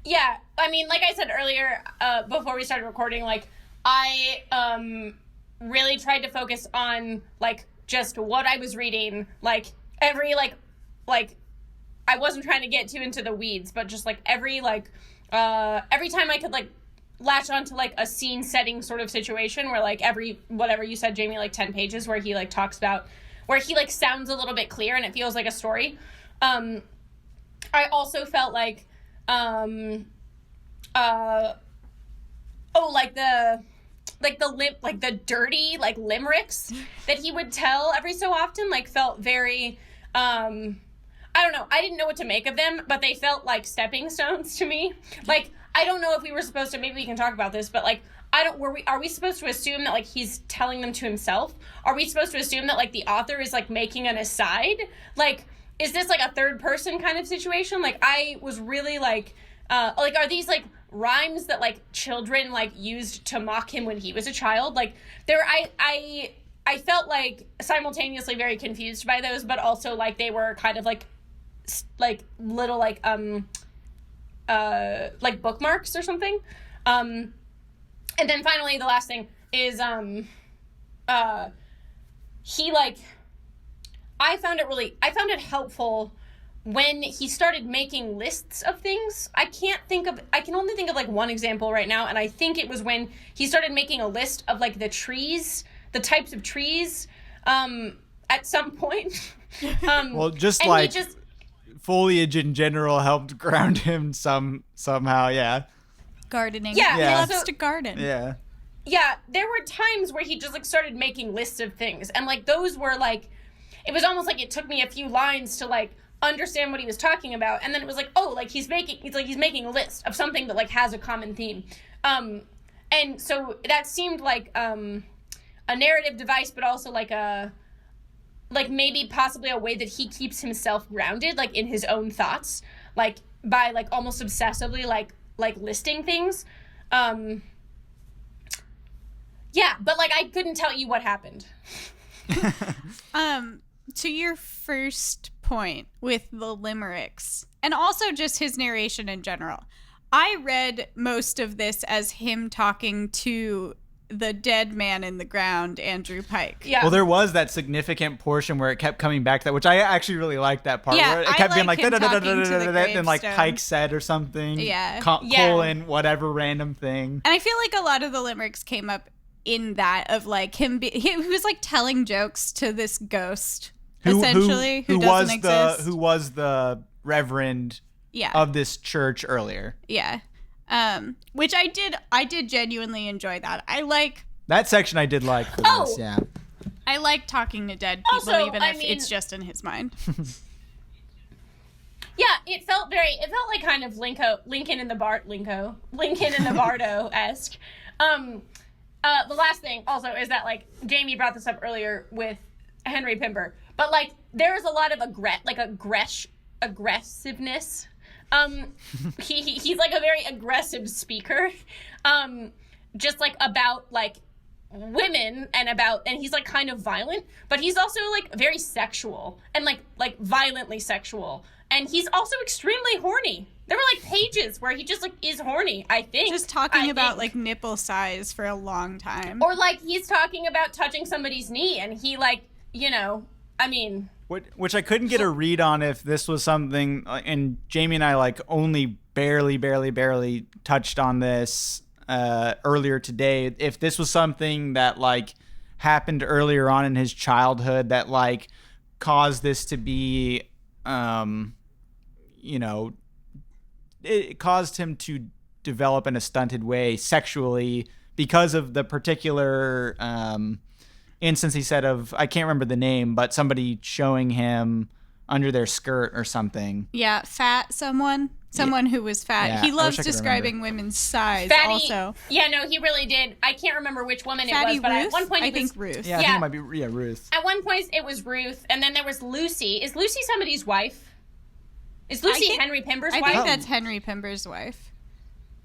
Yeah, I mean, like I said earlier, before we started recording, like I really tried to focus on like just what I was reading, like every like I wasn't trying to get too into the weeds, but just like every time I could like latch onto like a scene setting sort of situation where like every, whatever you said, Jamie, like 10 pages where he like talks about, where he like sounds a little bit clear and it feels like a story. I also felt like the dirty like limericks that he would tell every so often like felt very I don't know, I didn't know what to make of them, but they felt like stepping stones to me. Like, I don't know if we were supposed to, maybe we can talk about this, but like are we supposed to assume that like he's telling them to himself? Are we supposed to assume that like the author is like making an aside? Like, is this like a third person kind of situation? Like, I was really like are these like rhymes that like children like used to mock him when he was a child? Like, I felt like simultaneously very confused by those, but also like they were kind of like little like bookmarks or something. And then finally the last thing is he like, I found it helpful when he started making lists of things. I can only think of like one example right now, and I think it was when he started making a list of like the types of trees at some point. Well, just like foliage in general helped ground him somehow, yeah. Gardening. Yeah, he loves to garden. Yeah. Yeah, there were times where he just like started making lists of things, and like those were like, it was almost like it took me a few lines to like understand what he was talking about, and then it was like, oh, like he's making a list of something that like has a common theme, and so that seemed like a narrative device, but also like maybe possibly a way that he keeps himself grounded, like in his own thoughts, like by like almost obsessively like listing things. Yeah, but like I couldn't tell you what happened. To your first point with the limericks, and also just his narration in general, I read most of this as him talking to the dead man in the ground, Andrew Pike. Yeah. Well, there was that significant portion where it kept coming back to that, which I actually really liked that part. Yeah, where it kept being like him talking to the then like gravestone. Pike said or something. Yeah. Colon, whatever random thing. And I feel like a lot of the limericks came up in that of like him he was like telling jokes to this ghost essentially who doesn't exist. Who was the Reverend yeah. of this church earlier. Yeah. Which I did genuinely enjoy that. I like that section. I did like for this, yeah. I like talking to dead people, Also, even if it's just in his mind. Yeah, it felt like kind of Lincoln in the Bardo-esque. The last thing also is that, like, Jamie brought this up earlier with Henry Pember, but, like, there's a lot of aggressiveness. He's like a very aggressive speaker, just like about like women and he's like kind of violent, but he's also like very sexual and like violently sexual, and he's also extremely horny. There were like pages where he just like is horny, I think. Just talking about like nipple size for a long time. Or like he's talking about touching somebody's knee and he like, you know, I mean, which I couldn't get a read on if this was something, and Jamie and I like only barely touched on this earlier today, if this was something that like happened earlier on in his childhood that like caused this to be, you know, it caused him to develop in a stunted way sexually because of the particular instance he said of, I can't remember the name, but somebody showing him under their skirt or something. Yeah, someone who was fat. Yeah, he loves describing women's size. Fatty, also. Yeah, no, he really did. I can't remember which woman Fatty it was, but Ruth? at one point I think Ruth. Yeah, I think it might be Ruth. At one point it was Ruth, and then there was Lucy. Is Lucy somebody's wife? Is Lucy Henry Pember's wife? I think that's Henry Pember's wife.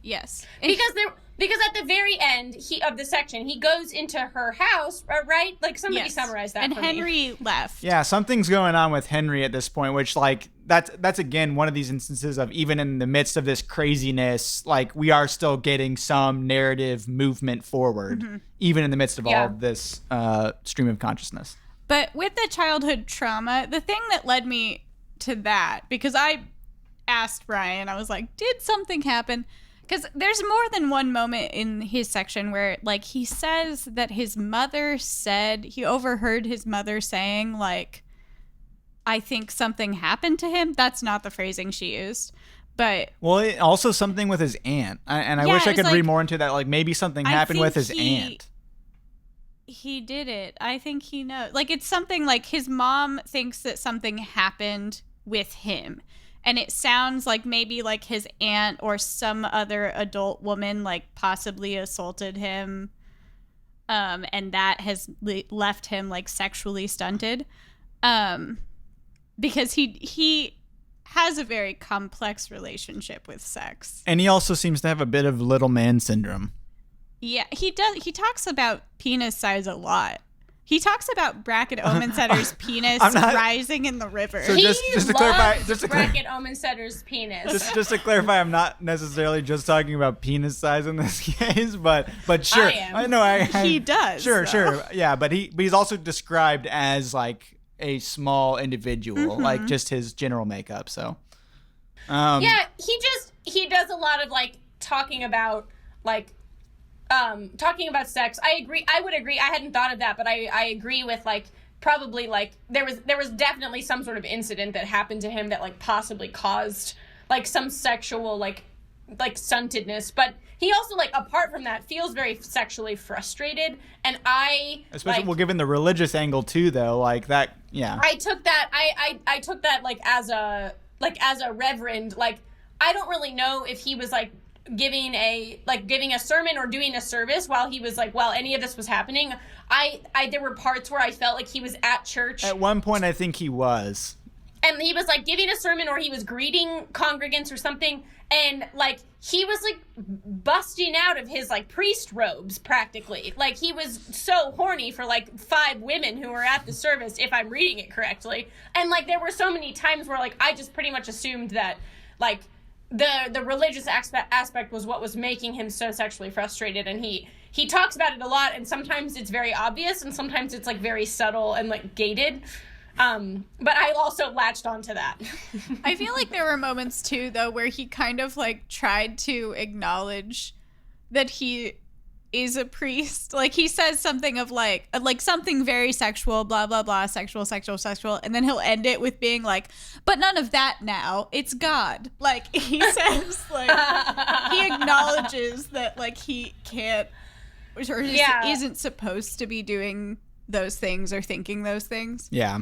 Yes. Because at the very end of the section, he goes into her house, right? Like, somebody summarized that and for Henry me. left. Yeah, something's going on with Henry at this point, which, like, that's again one of these instances of even in the midst of this craziness, like, we are still getting some narrative movement forward, even in the midst of all of this stream of consciousness. But with the childhood trauma, the thing that led me to that, because I asked Brian, I was like, did something happen? Because there's more than one moment in his section where, like, he says that his mother said, he overheard his mother saying, like, I think something happened to him. That's not the phrasing she used. But well, also something with his aunt. I wish I could read more into that. Like, maybe something happened with his aunt. He did it. I think he knows. Like, it's something like his mom thinks that something happened with him. And it sounds like maybe like his aunt or some other adult woman like possibly assaulted him. And that has left him like sexually stunted. Because he has a very complex relationship with sex. And he also seems to have a bit of little man syndrome. Yeah, he does. He talks about penis size a lot. He talks about Bracket Omensetter's penis rising in the river. So just to clarify, Bracket Omensetter's penis. Just to clarify, I'm not necessarily just talking about penis size in this case, but sure. I am. I know he does. Sure. Yeah, but he's also described as like a small individual, like just his general makeup. So, yeah, he does a lot of like talking about sex. I would agree. I hadn't thought of that, but I agree with like probably like there was definitely some sort of incident that happened to him that like possibly caused like some sexual like stuntedness, but he also like apart from that feels very sexually frustrated, and especially well, given the religious angle too, though, like that. Yeah, I took that like as a reverend. Like, I don't really know if he was like giving a sermon or doing a service while he was like, while any of this was happening. There were parts where I felt like he was at church. At one point, I think he was. And he was like giving a sermon or he was greeting congregants or something. And like, he was like busting out of his like priest robes practically. Like, he was so horny for like 5 women who were at the service, if I'm reading it correctly. And like, there were so many times where like, I just pretty much assumed that like, the religious aspect was what was making him so sexually frustrated, and he talks about it a lot, and sometimes it's very obvious and sometimes it's like very subtle and like gated, but I also latched onto that. I feel like there were moments too though where he kind of like tried to acknowledge that he is a priest. Like, he says something of like something very sexual, blah blah blah, sexual, and then he'll end it with being like, but none of that now, it's God. Like, he says, like, he acknowledges that, like, he can't or just isn't supposed to be doing those things or thinking those things. Yeah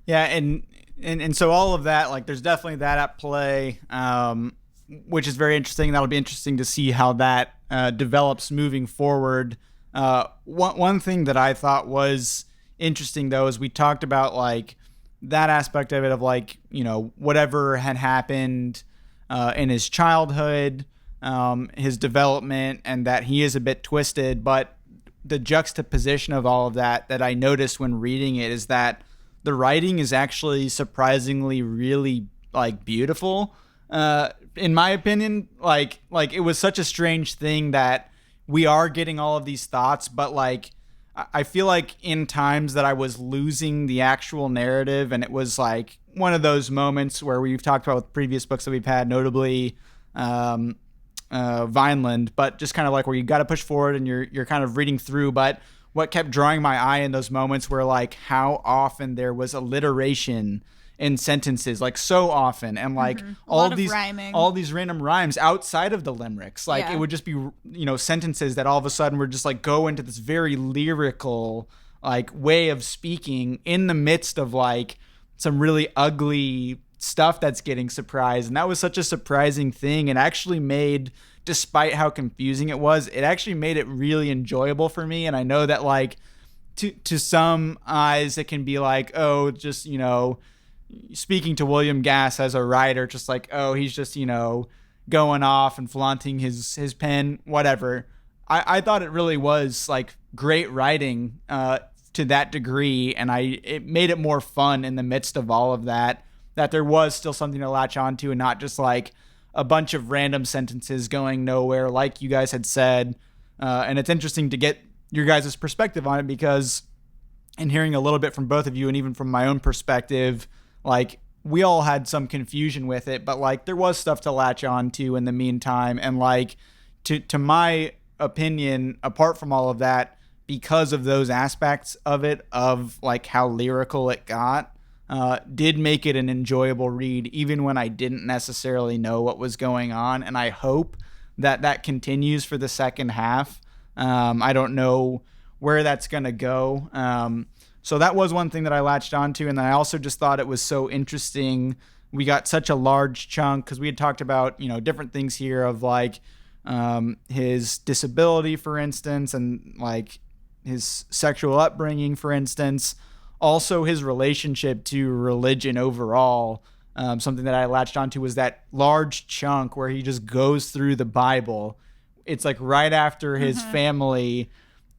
and so all of that, like, there's definitely that at play, which is very interesting. That'll be interesting to see how that develops moving forward. One thing that I thought was interesting, though, is we talked about, like, that aspect of it, of, like, you know, whatever had happened in his childhood, his development, and that he is a bit twisted. But the juxtaposition of all of that I noticed when reading it is that the writing is actually surprisingly really, like, beautiful. In my opinion, like it was such a strange thing that we are getting all of these thoughts, but, like, I feel like in times that I was losing the actual narrative, and it was like one of those moments where we've talked about with previous books that we've had, notably Vineland, but just kind of like where you got to push forward and you're kind of reading through. But what kept drawing my eye in those moments were, like, how often there was alliteration in sentences, like, so often, and, like, all these random rhymes outside of the limericks. Like, it would just be, you know, sentences that all of a sudden would just, like, go into this very lyrical, like, way of speaking in the midst of, like, some really ugly stuff that's getting surprised. And that was such a surprising thing, and actually made, despite how confusing it was, it actually made it really enjoyable for me. And I know that, like, to some eyes it can be like, oh, just, you know, speaking to William Gass as a writer, just like, oh, he's just, you know, going off and flaunting his pen, whatever. I thought it really was, like, great writing to that degree, and it made it more fun in the midst of all of that there was still something to latch onto, and not just, like, a bunch of random sentences going nowhere, like you guys had said. And it's interesting to get your guys' perspective on it, because in hearing a little bit from both of you, and even from my own perspective, like, we all had some confusion with it, but, like, there was stuff to latch on to in the meantime. And, like, to my opinion, apart from all of that, because of those aspects of it, of, like, how lyrical it got, did make it an enjoyable read, even when I didn't necessarily know what was going on. And I hope that continues for the second half. I don't know where that's going to go. So that was one thing that I latched onto. And then I also just thought it was so interesting. We got such a large chunk, because we had talked about, you know, different things here of, like, his disability, for instance, and, like, his sexual upbringing, for instance. Also, his relationship to religion overall. Something that I latched onto was that large chunk where he just goes through the Bible. It's like right after his family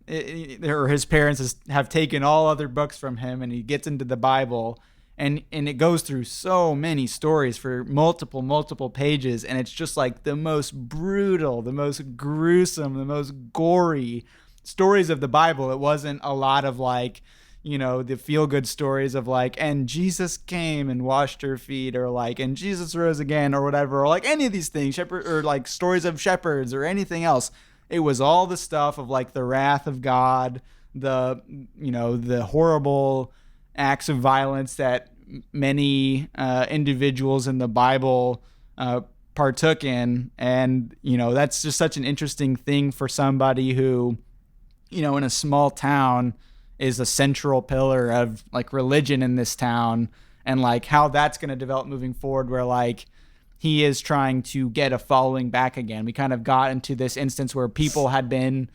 or his parents have taken all other books from him, and he gets into the Bible, and it goes through so many stories for multiple pages, and it's just, like, the most brutal, the most gruesome, the most gory stories of the Bible. It wasn't a lot of, like, you know, the feel-good stories of, like, and Jesus came and washed her feet, or, like, and Jesus rose again, or whatever, or, like, any of these things, or, like, stories of shepherds or anything else. It was all the stuff of, like, the wrath of God, the, you know, the horrible acts of violence that many individuals in the Bible partook in. And, you know, that's just such an interesting thing for somebody who, you know, in a small town is a central pillar of, like, religion in this town, and, like, how that's going to develop moving forward, where, like, he is trying to get a following back again. We kind of got into this instance where people had been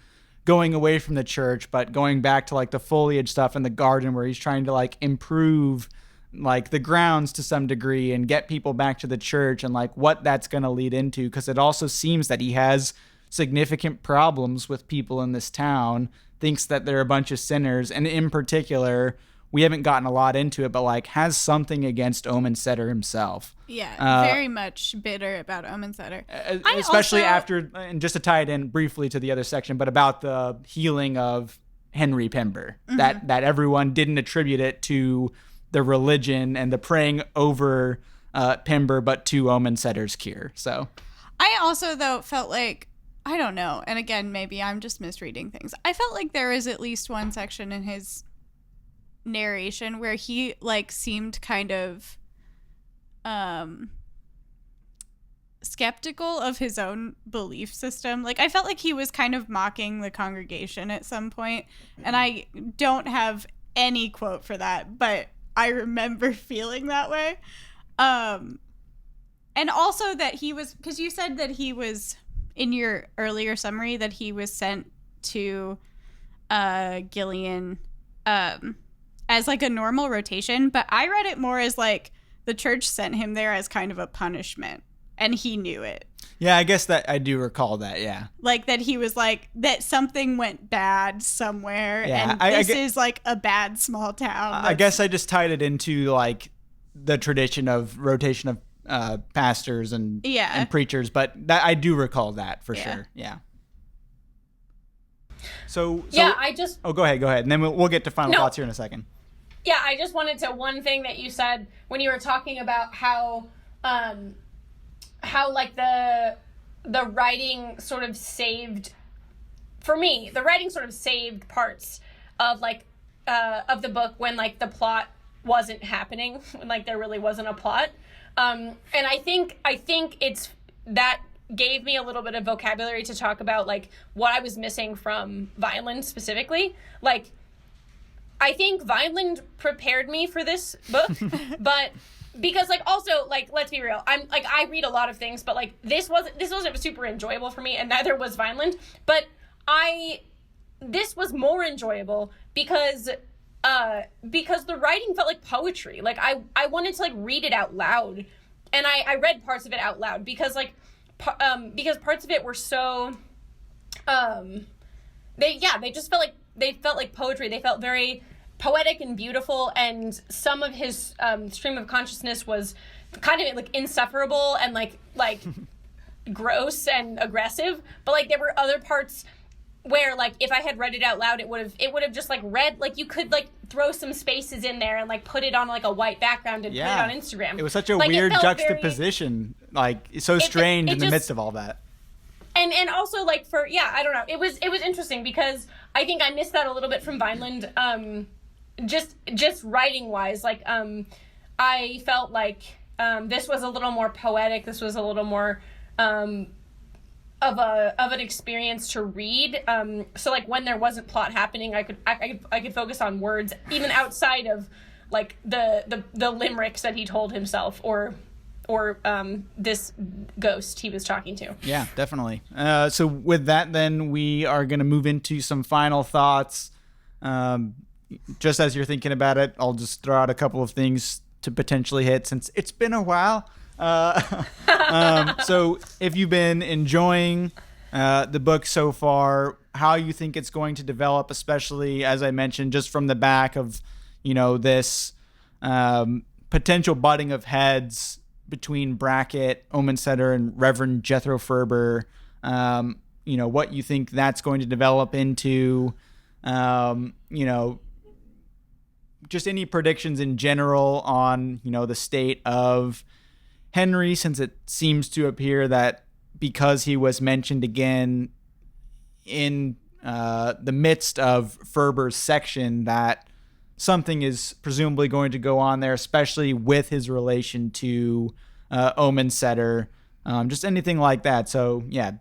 going away from the church, but going back to, like, the foliage stuff in the garden, where he's trying to, like, improve, like, the grounds to some degree and get people back to the church, and, like, what that's going to lead into. Because it also seems that he has significant problems with people in this town, thinks that they're a bunch of sinners, and in particular, we haven't gotten a lot into it, but, like, has something against Omensetter himself. Yeah, very much bitter about Omensetter. Especially after, and just to tie it in briefly to the other section, but about the healing of Henry Pember, that everyone didn't attribute it to the religion and the praying over Pember, but to Omensetter's cure. So I also, though, felt like I don't know. And again, maybe I'm just misreading things. I felt like there was at least one section in his narration where he like seemed kind of skeptical of his own belief system. Like I felt like he was kind of mocking the congregation at some point, and I don't have any quote for that, but I remember feeling that way. And also that he was, because you said that he was in your earlier summary that he was sent to Gilean as like a normal rotation, but I read it more as like the church sent him there as kind of a punishment, and he knew it. Yeah, I guess that I do recall that, yeah. Like that he was like, that something went bad somewhere, yeah, and this is like a bad small town. I guess I just tied it into like the tradition of rotation of pastors and preachers, but that I do recall that for sure. Yeah. So I just. Oh, go ahead, and then we'll get to final thoughts here in a second. Yeah, I just wanted to, one thing that you said when you were talking about how like the writing sort of saved, for me, the writing sort of saved parts of like of the book when like the plot wasn't happening, when like there really wasn't a plot. And I think it's that gave me a little bit of vocabulary to talk about like what I was missing from Vineland specifically. Like I think Vineland prepared me for this book, but because like also like let's be real, I'm like I read a lot of things, but like this wasn't super enjoyable for me, and neither was Vineland. But this was more enjoyable because the writing felt like poetry. Like I wanted to like read it out loud, and I read parts of it out loud because like because parts of it were so they just felt like poetry. They felt very poetic and beautiful, and some of his stream of consciousness was kind of like insufferable and like gross and aggressive. But like there were other parts where like if I had read it out loud, it would have just like read, like you could like throw some spaces in there and like put it on like a white background and put it on Instagram. It was such a like, weird juxtaposition, like so strange in the midst of all that. And also like I don't know. It was interesting because I think I missed that a little bit from Vineland. Just writing wise, like I felt like this was a little more poetic. This was a little more of an experience to read. So like when there wasn't plot happening, I could focus on words even outside of like the limericks that he told himself or this ghost he was talking to. Yeah, definitely. So with that, then we are going to move into some final thoughts. Just as you're thinking about it, I'll just throw out a couple of things to potentially hit since it's been a while. So if you've been enjoying the book so far, how you think it's going to develop, especially as I mentioned, just from the back of, this potential butting of heads between Brackett, Omensetter, and Reverend Jethro Ferber, what you think that's going to develop into, just any predictions in general on, the state of Henry, since it seems to appear that because he was mentioned again in the midst of Ferber's section, that something is presumably going to go on there, especially with his relation to Omensetter, just anything like that. So yeah,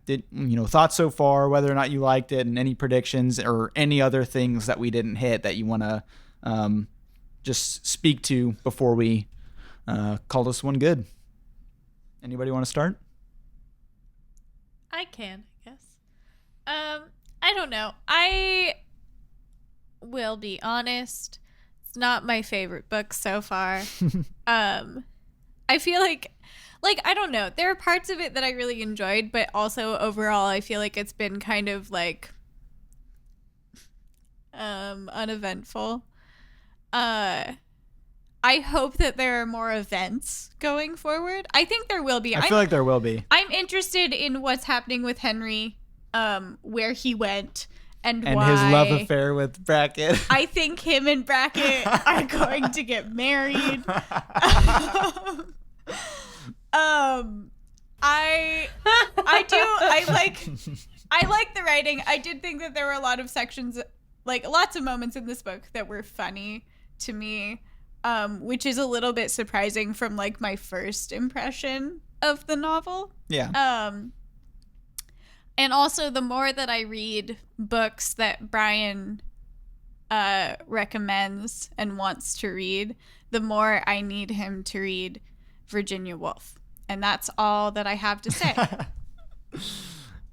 thoughts so far, whether or not you liked it, and any predictions or any other things that we didn't hit that you want to just speak to before we call this one good. Anybody want to start? I can, I guess. I don't know. I will be honest. It's not my favorite book so far. I feel like I don't know. There are parts of it that I really enjoyed, but also overall I feel like it's been kind of like uneventful. I hope that there are more events going forward. I think there will be. I feel like there will be. I'm interested in what's happening with Henry, where he went, and why. His love affair with Brackett. I think him and Brackett are going to get married. I I like the writing. I did think that there were a lot of sections, like lots of moments in this book that were funny to me, which is a little bit surprising from like my first impression of the novel. Yeah. And also, the more that I read books that Brian recommends and wants to read, the more I need him to read Virginia Woolf. And that's all that I have to say.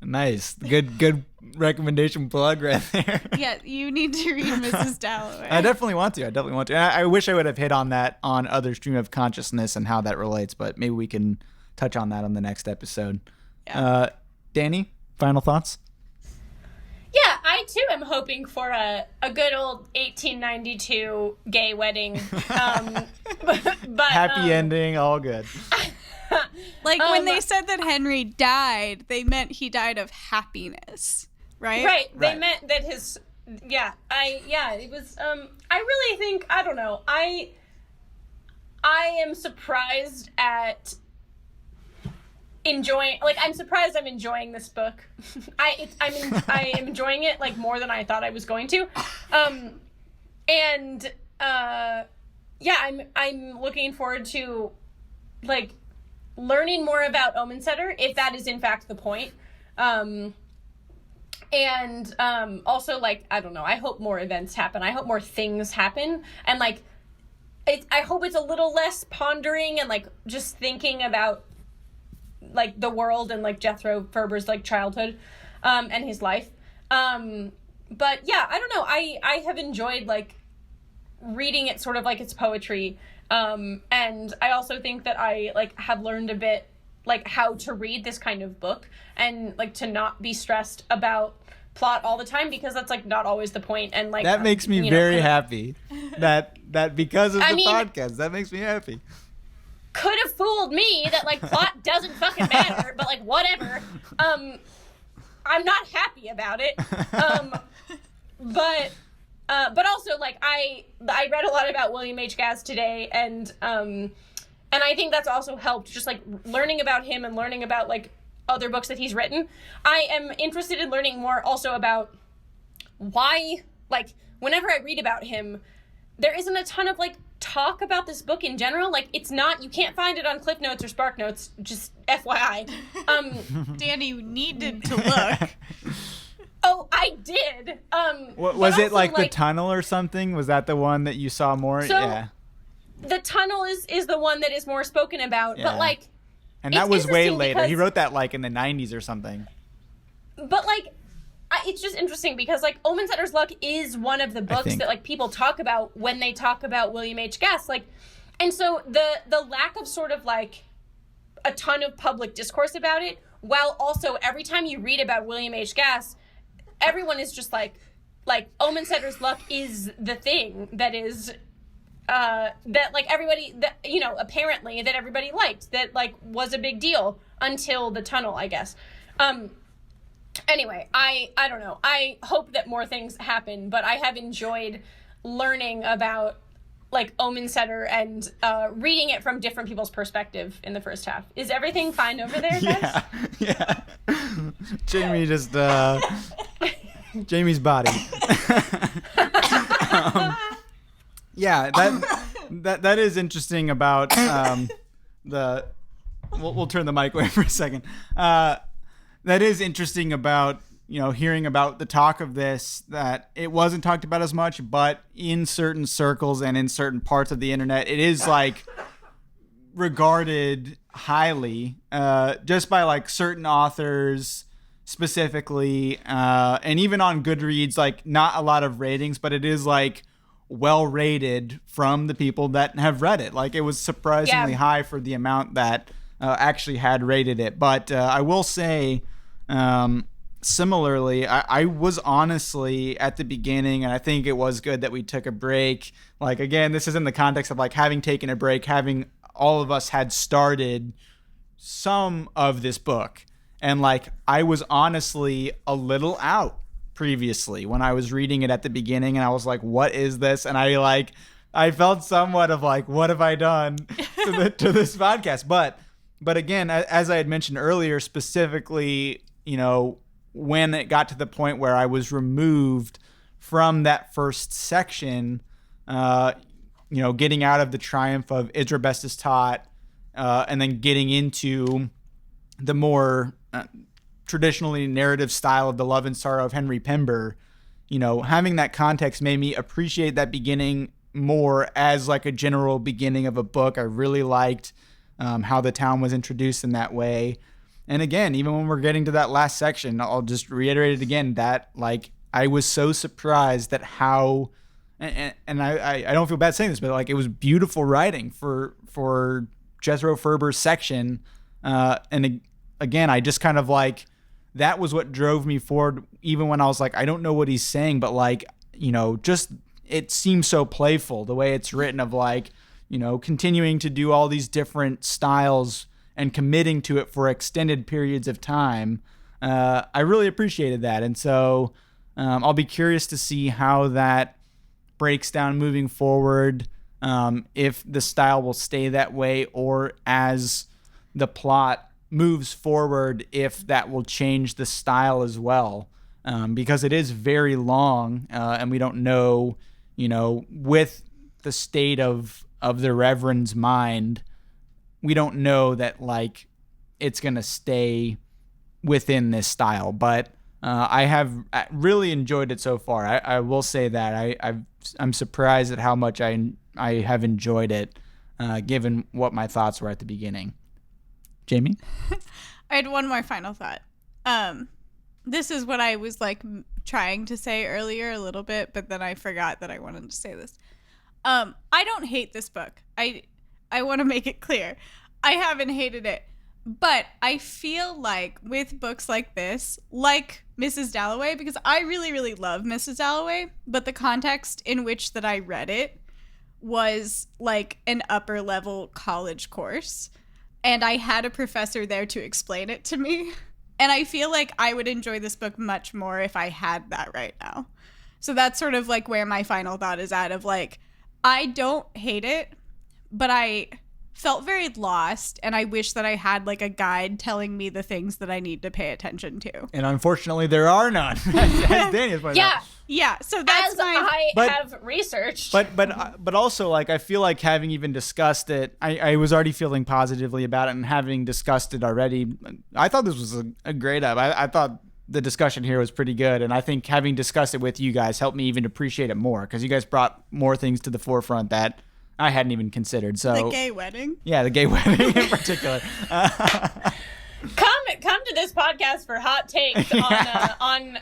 Nice. Good recommendation plug right there. Yeah, you need to read Mrs. Dalloway. I definitely want to. I wish I would have hit on that on Other Stream of Consciousness and how that relates, but maybe we can touch on that on the next episode. Yeah. Danny, final thoughts? Yeah, I too am hoping for a good old 1892 gay wedding. But Happy ending, all good. Like when they said that Henry died, they meant he died of happiness, right? Right. They Right. meant that his it was I really think, I don't know. I am surprised at I'm surprised I'm enjoying this book. I am enjoying it like more than I thought I was going to. I'm looking forward to like learning more about Omensetter, if that is in fact the point. Also, like, I don't know, I hope more events happen. I hope more things happen. And like I hope it's a little less pondering and like just thinking about like the world and like Jethro Ferber's like childhood and his life. But yeah, I don't know. I have enjoyed like reading it sort of like it's poetry. And I also think that I like have learned a bit like how to read this kind of book and like to not be stressed about plot all the time, because that's like not always the point. And like That makes me very happy. That because of the podcast, that makes me happy. Could have fooled me that like plot doesn't fucking matter, but like whatever. I'm not happy about it. But also like I read a lot about William H. Gass today, and I think that's also helped, just like learning about him and learning about like other books that he's written. I am interested in learning more also about why, like, whenever I read about him, there isn't a ton of like talk about this book in general. Like, it's not, you can't find it on Cliff Notes or Spark Notes, just FYI. Danny, you needed to look. Oh, I did. Was it like the tunnel or something? Was that the one that you saw more? So, yeah. The tunnel is the one that is more spoken about, Yeah. but like, And that it's was way interesting later. because- He wrote that like in the 90s or something. but like, it's just interesting because like Omensetter's Luck is one of the books think. that like people talk about when they talk about William H. Gass. Like, and so the lack of sort of like a ton of public discourse about it, while also every time you read about William H. Gass, everyone is just like Omensetter's Luck is the thing that is that like everybody that apparently that everybody liked, that like was a big deal until the tunnel, I guess. Anyway, I don't know. I hope that more things happen, but I have enjoyed learning about like Omensetter and reading it from different people's perspective in the first half. Is everything fine over there, guys? Yeah. Jamie just Jamie's body. Yeah, that is interesting about the. We'll turn the mic away for a second. That is interesting about hearing about the talk of this, that it wasn't talked about as much, but in certain circles and in certain parts of the internet, it is like regarded highly, just by like certain authors specifically, and even on Goodreads, like not a lot of ratings, but it is like well rated from the people that have read it. Like it was surprisingly high for the amount that actually had rated it. But I will say, similarly, I was honestly at the beginning, and I think it was good that we took a break. Like, again, this is in the context of like having taken a break, having all of us had started some of this book. And like, I was honestly a little out previously when I was reading it at the beginning, and I was like, what is this? And I felt somewhat of like, what have I done to this podcast? But again, as I had mentioned earlier, specifically, when it got to the point where I was removed from that first section, getting out of the triumph of Idra Best is Taught, and then getting into the more traditionally narrative style of The Love and Sorrow of Henry Pember, having that context made me appreciate that beginning more as like a general beginning of a book. I really liked how the town was introduced in that way. And again, even when we're getting to that last section, I'll just reiterate it again, that like I was so surprised at how, and I don't feel bad saying this, but like it was beautiful writing for Jethro Ferber's section. And again, I just kind of like, that was what drove me forward, even when I was like, I don't know what he's saying, but like, just it seems so playful the way it's written, of like, continuing to do all these different styles and committing to it for extended periods of time. I really appreciated that. And so I'll be curious to see how that breaks down moving forward, if the style will stay that way, or as the plot moves forward, if that will change the style as well, because it is very long, and we don't know, with the state of the Reverend's mind, we don't know that like it's gonna stay within this style. But I have really enjoyed it so far. I will say that I'm surprised at how much I have enjoyed it, given what my thoughts were at the beginning. Jamie? I had one more final thought. This is what I was like trying to say earlier a little bit, but then I forgot that I wanted to say this. I don't hate this book. I want to make it clear. I haven't hated it. But I feel like with books like this, like Mrs. Dalloway, because I really, really love Mrs. Dalloway, but the context in which that I read it was like an upper level college course. And I had a professor there to explain it to me. And I feel like I would enjoy this book much more if I had that right now. So that's sort of like where my final thought is at, of like, I don't hate it, but I felt very lost, and I wish that I had like a guide telling me the things that I need to pay attention to. And unfortunately, there are none. As Danny has pointed out. Yeah. So that's have researched. But also, like, I feel like having even discussed it, I was already feeling positively about it, and having discussed it already, I thought this was a great up. I thought the discussion here was pretty good, and I think having discussed it with you guys helped me even appreciate it more, because you guys brought more things to the forefront that I hadn't even considered. So the gay wedding? Yeah, the gay wedding in particular. Come to this podcast for hot takes on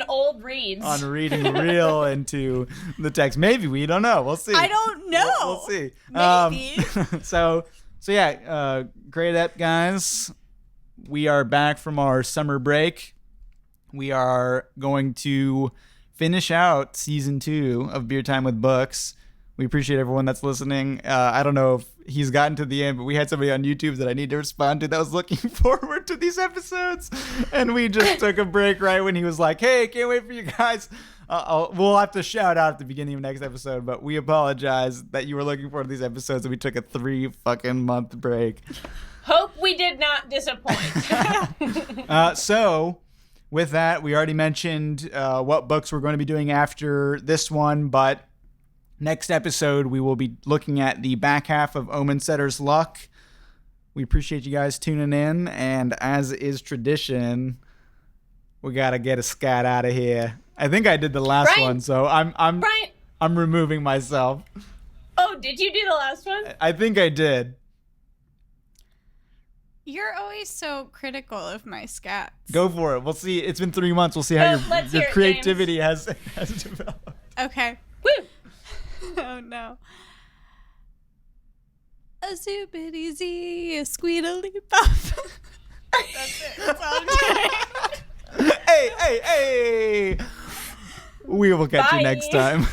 old reads. On reading real into the text. Maybe, we don't know. We'll see. I don't know. We'll see. Maybe. So yeah, great up, guys. We are back from our summer break. We are going to finish out season 2 of Beer Time with Books. We appreciate everyone that's listening. I don't know if he's gotten to the end, but we had somebody on YouTube that I need to respond to that was looking forward to these episodes. And we just took a break right when he was like, hey, can't wait for you guys. We'll have to shout out at the beginning of next episode, but we apologize that you were looking forward to these episodes and we took a 3 fucking month break. Hope we did not disappoint. So with that, we already mentioned what books we're going to be doing after this one, but next episode, we will be looking at the back half of Omensetter's Luck. We appreciate you guys tuning in, and as is tradition, we gotta get a scat out of here. I think I did the last one, so I'm removing myself. Oh, did you do the last one? I think I did. You're always so critical of my scats. Go for it. We'll see. It's been 3 months. We'll see how your creativity has developed. Okay. Woo! Oh no. A zoopity zee, a squeedly puff. That's it. That's all I'm doing. Hey. We will catch you next time.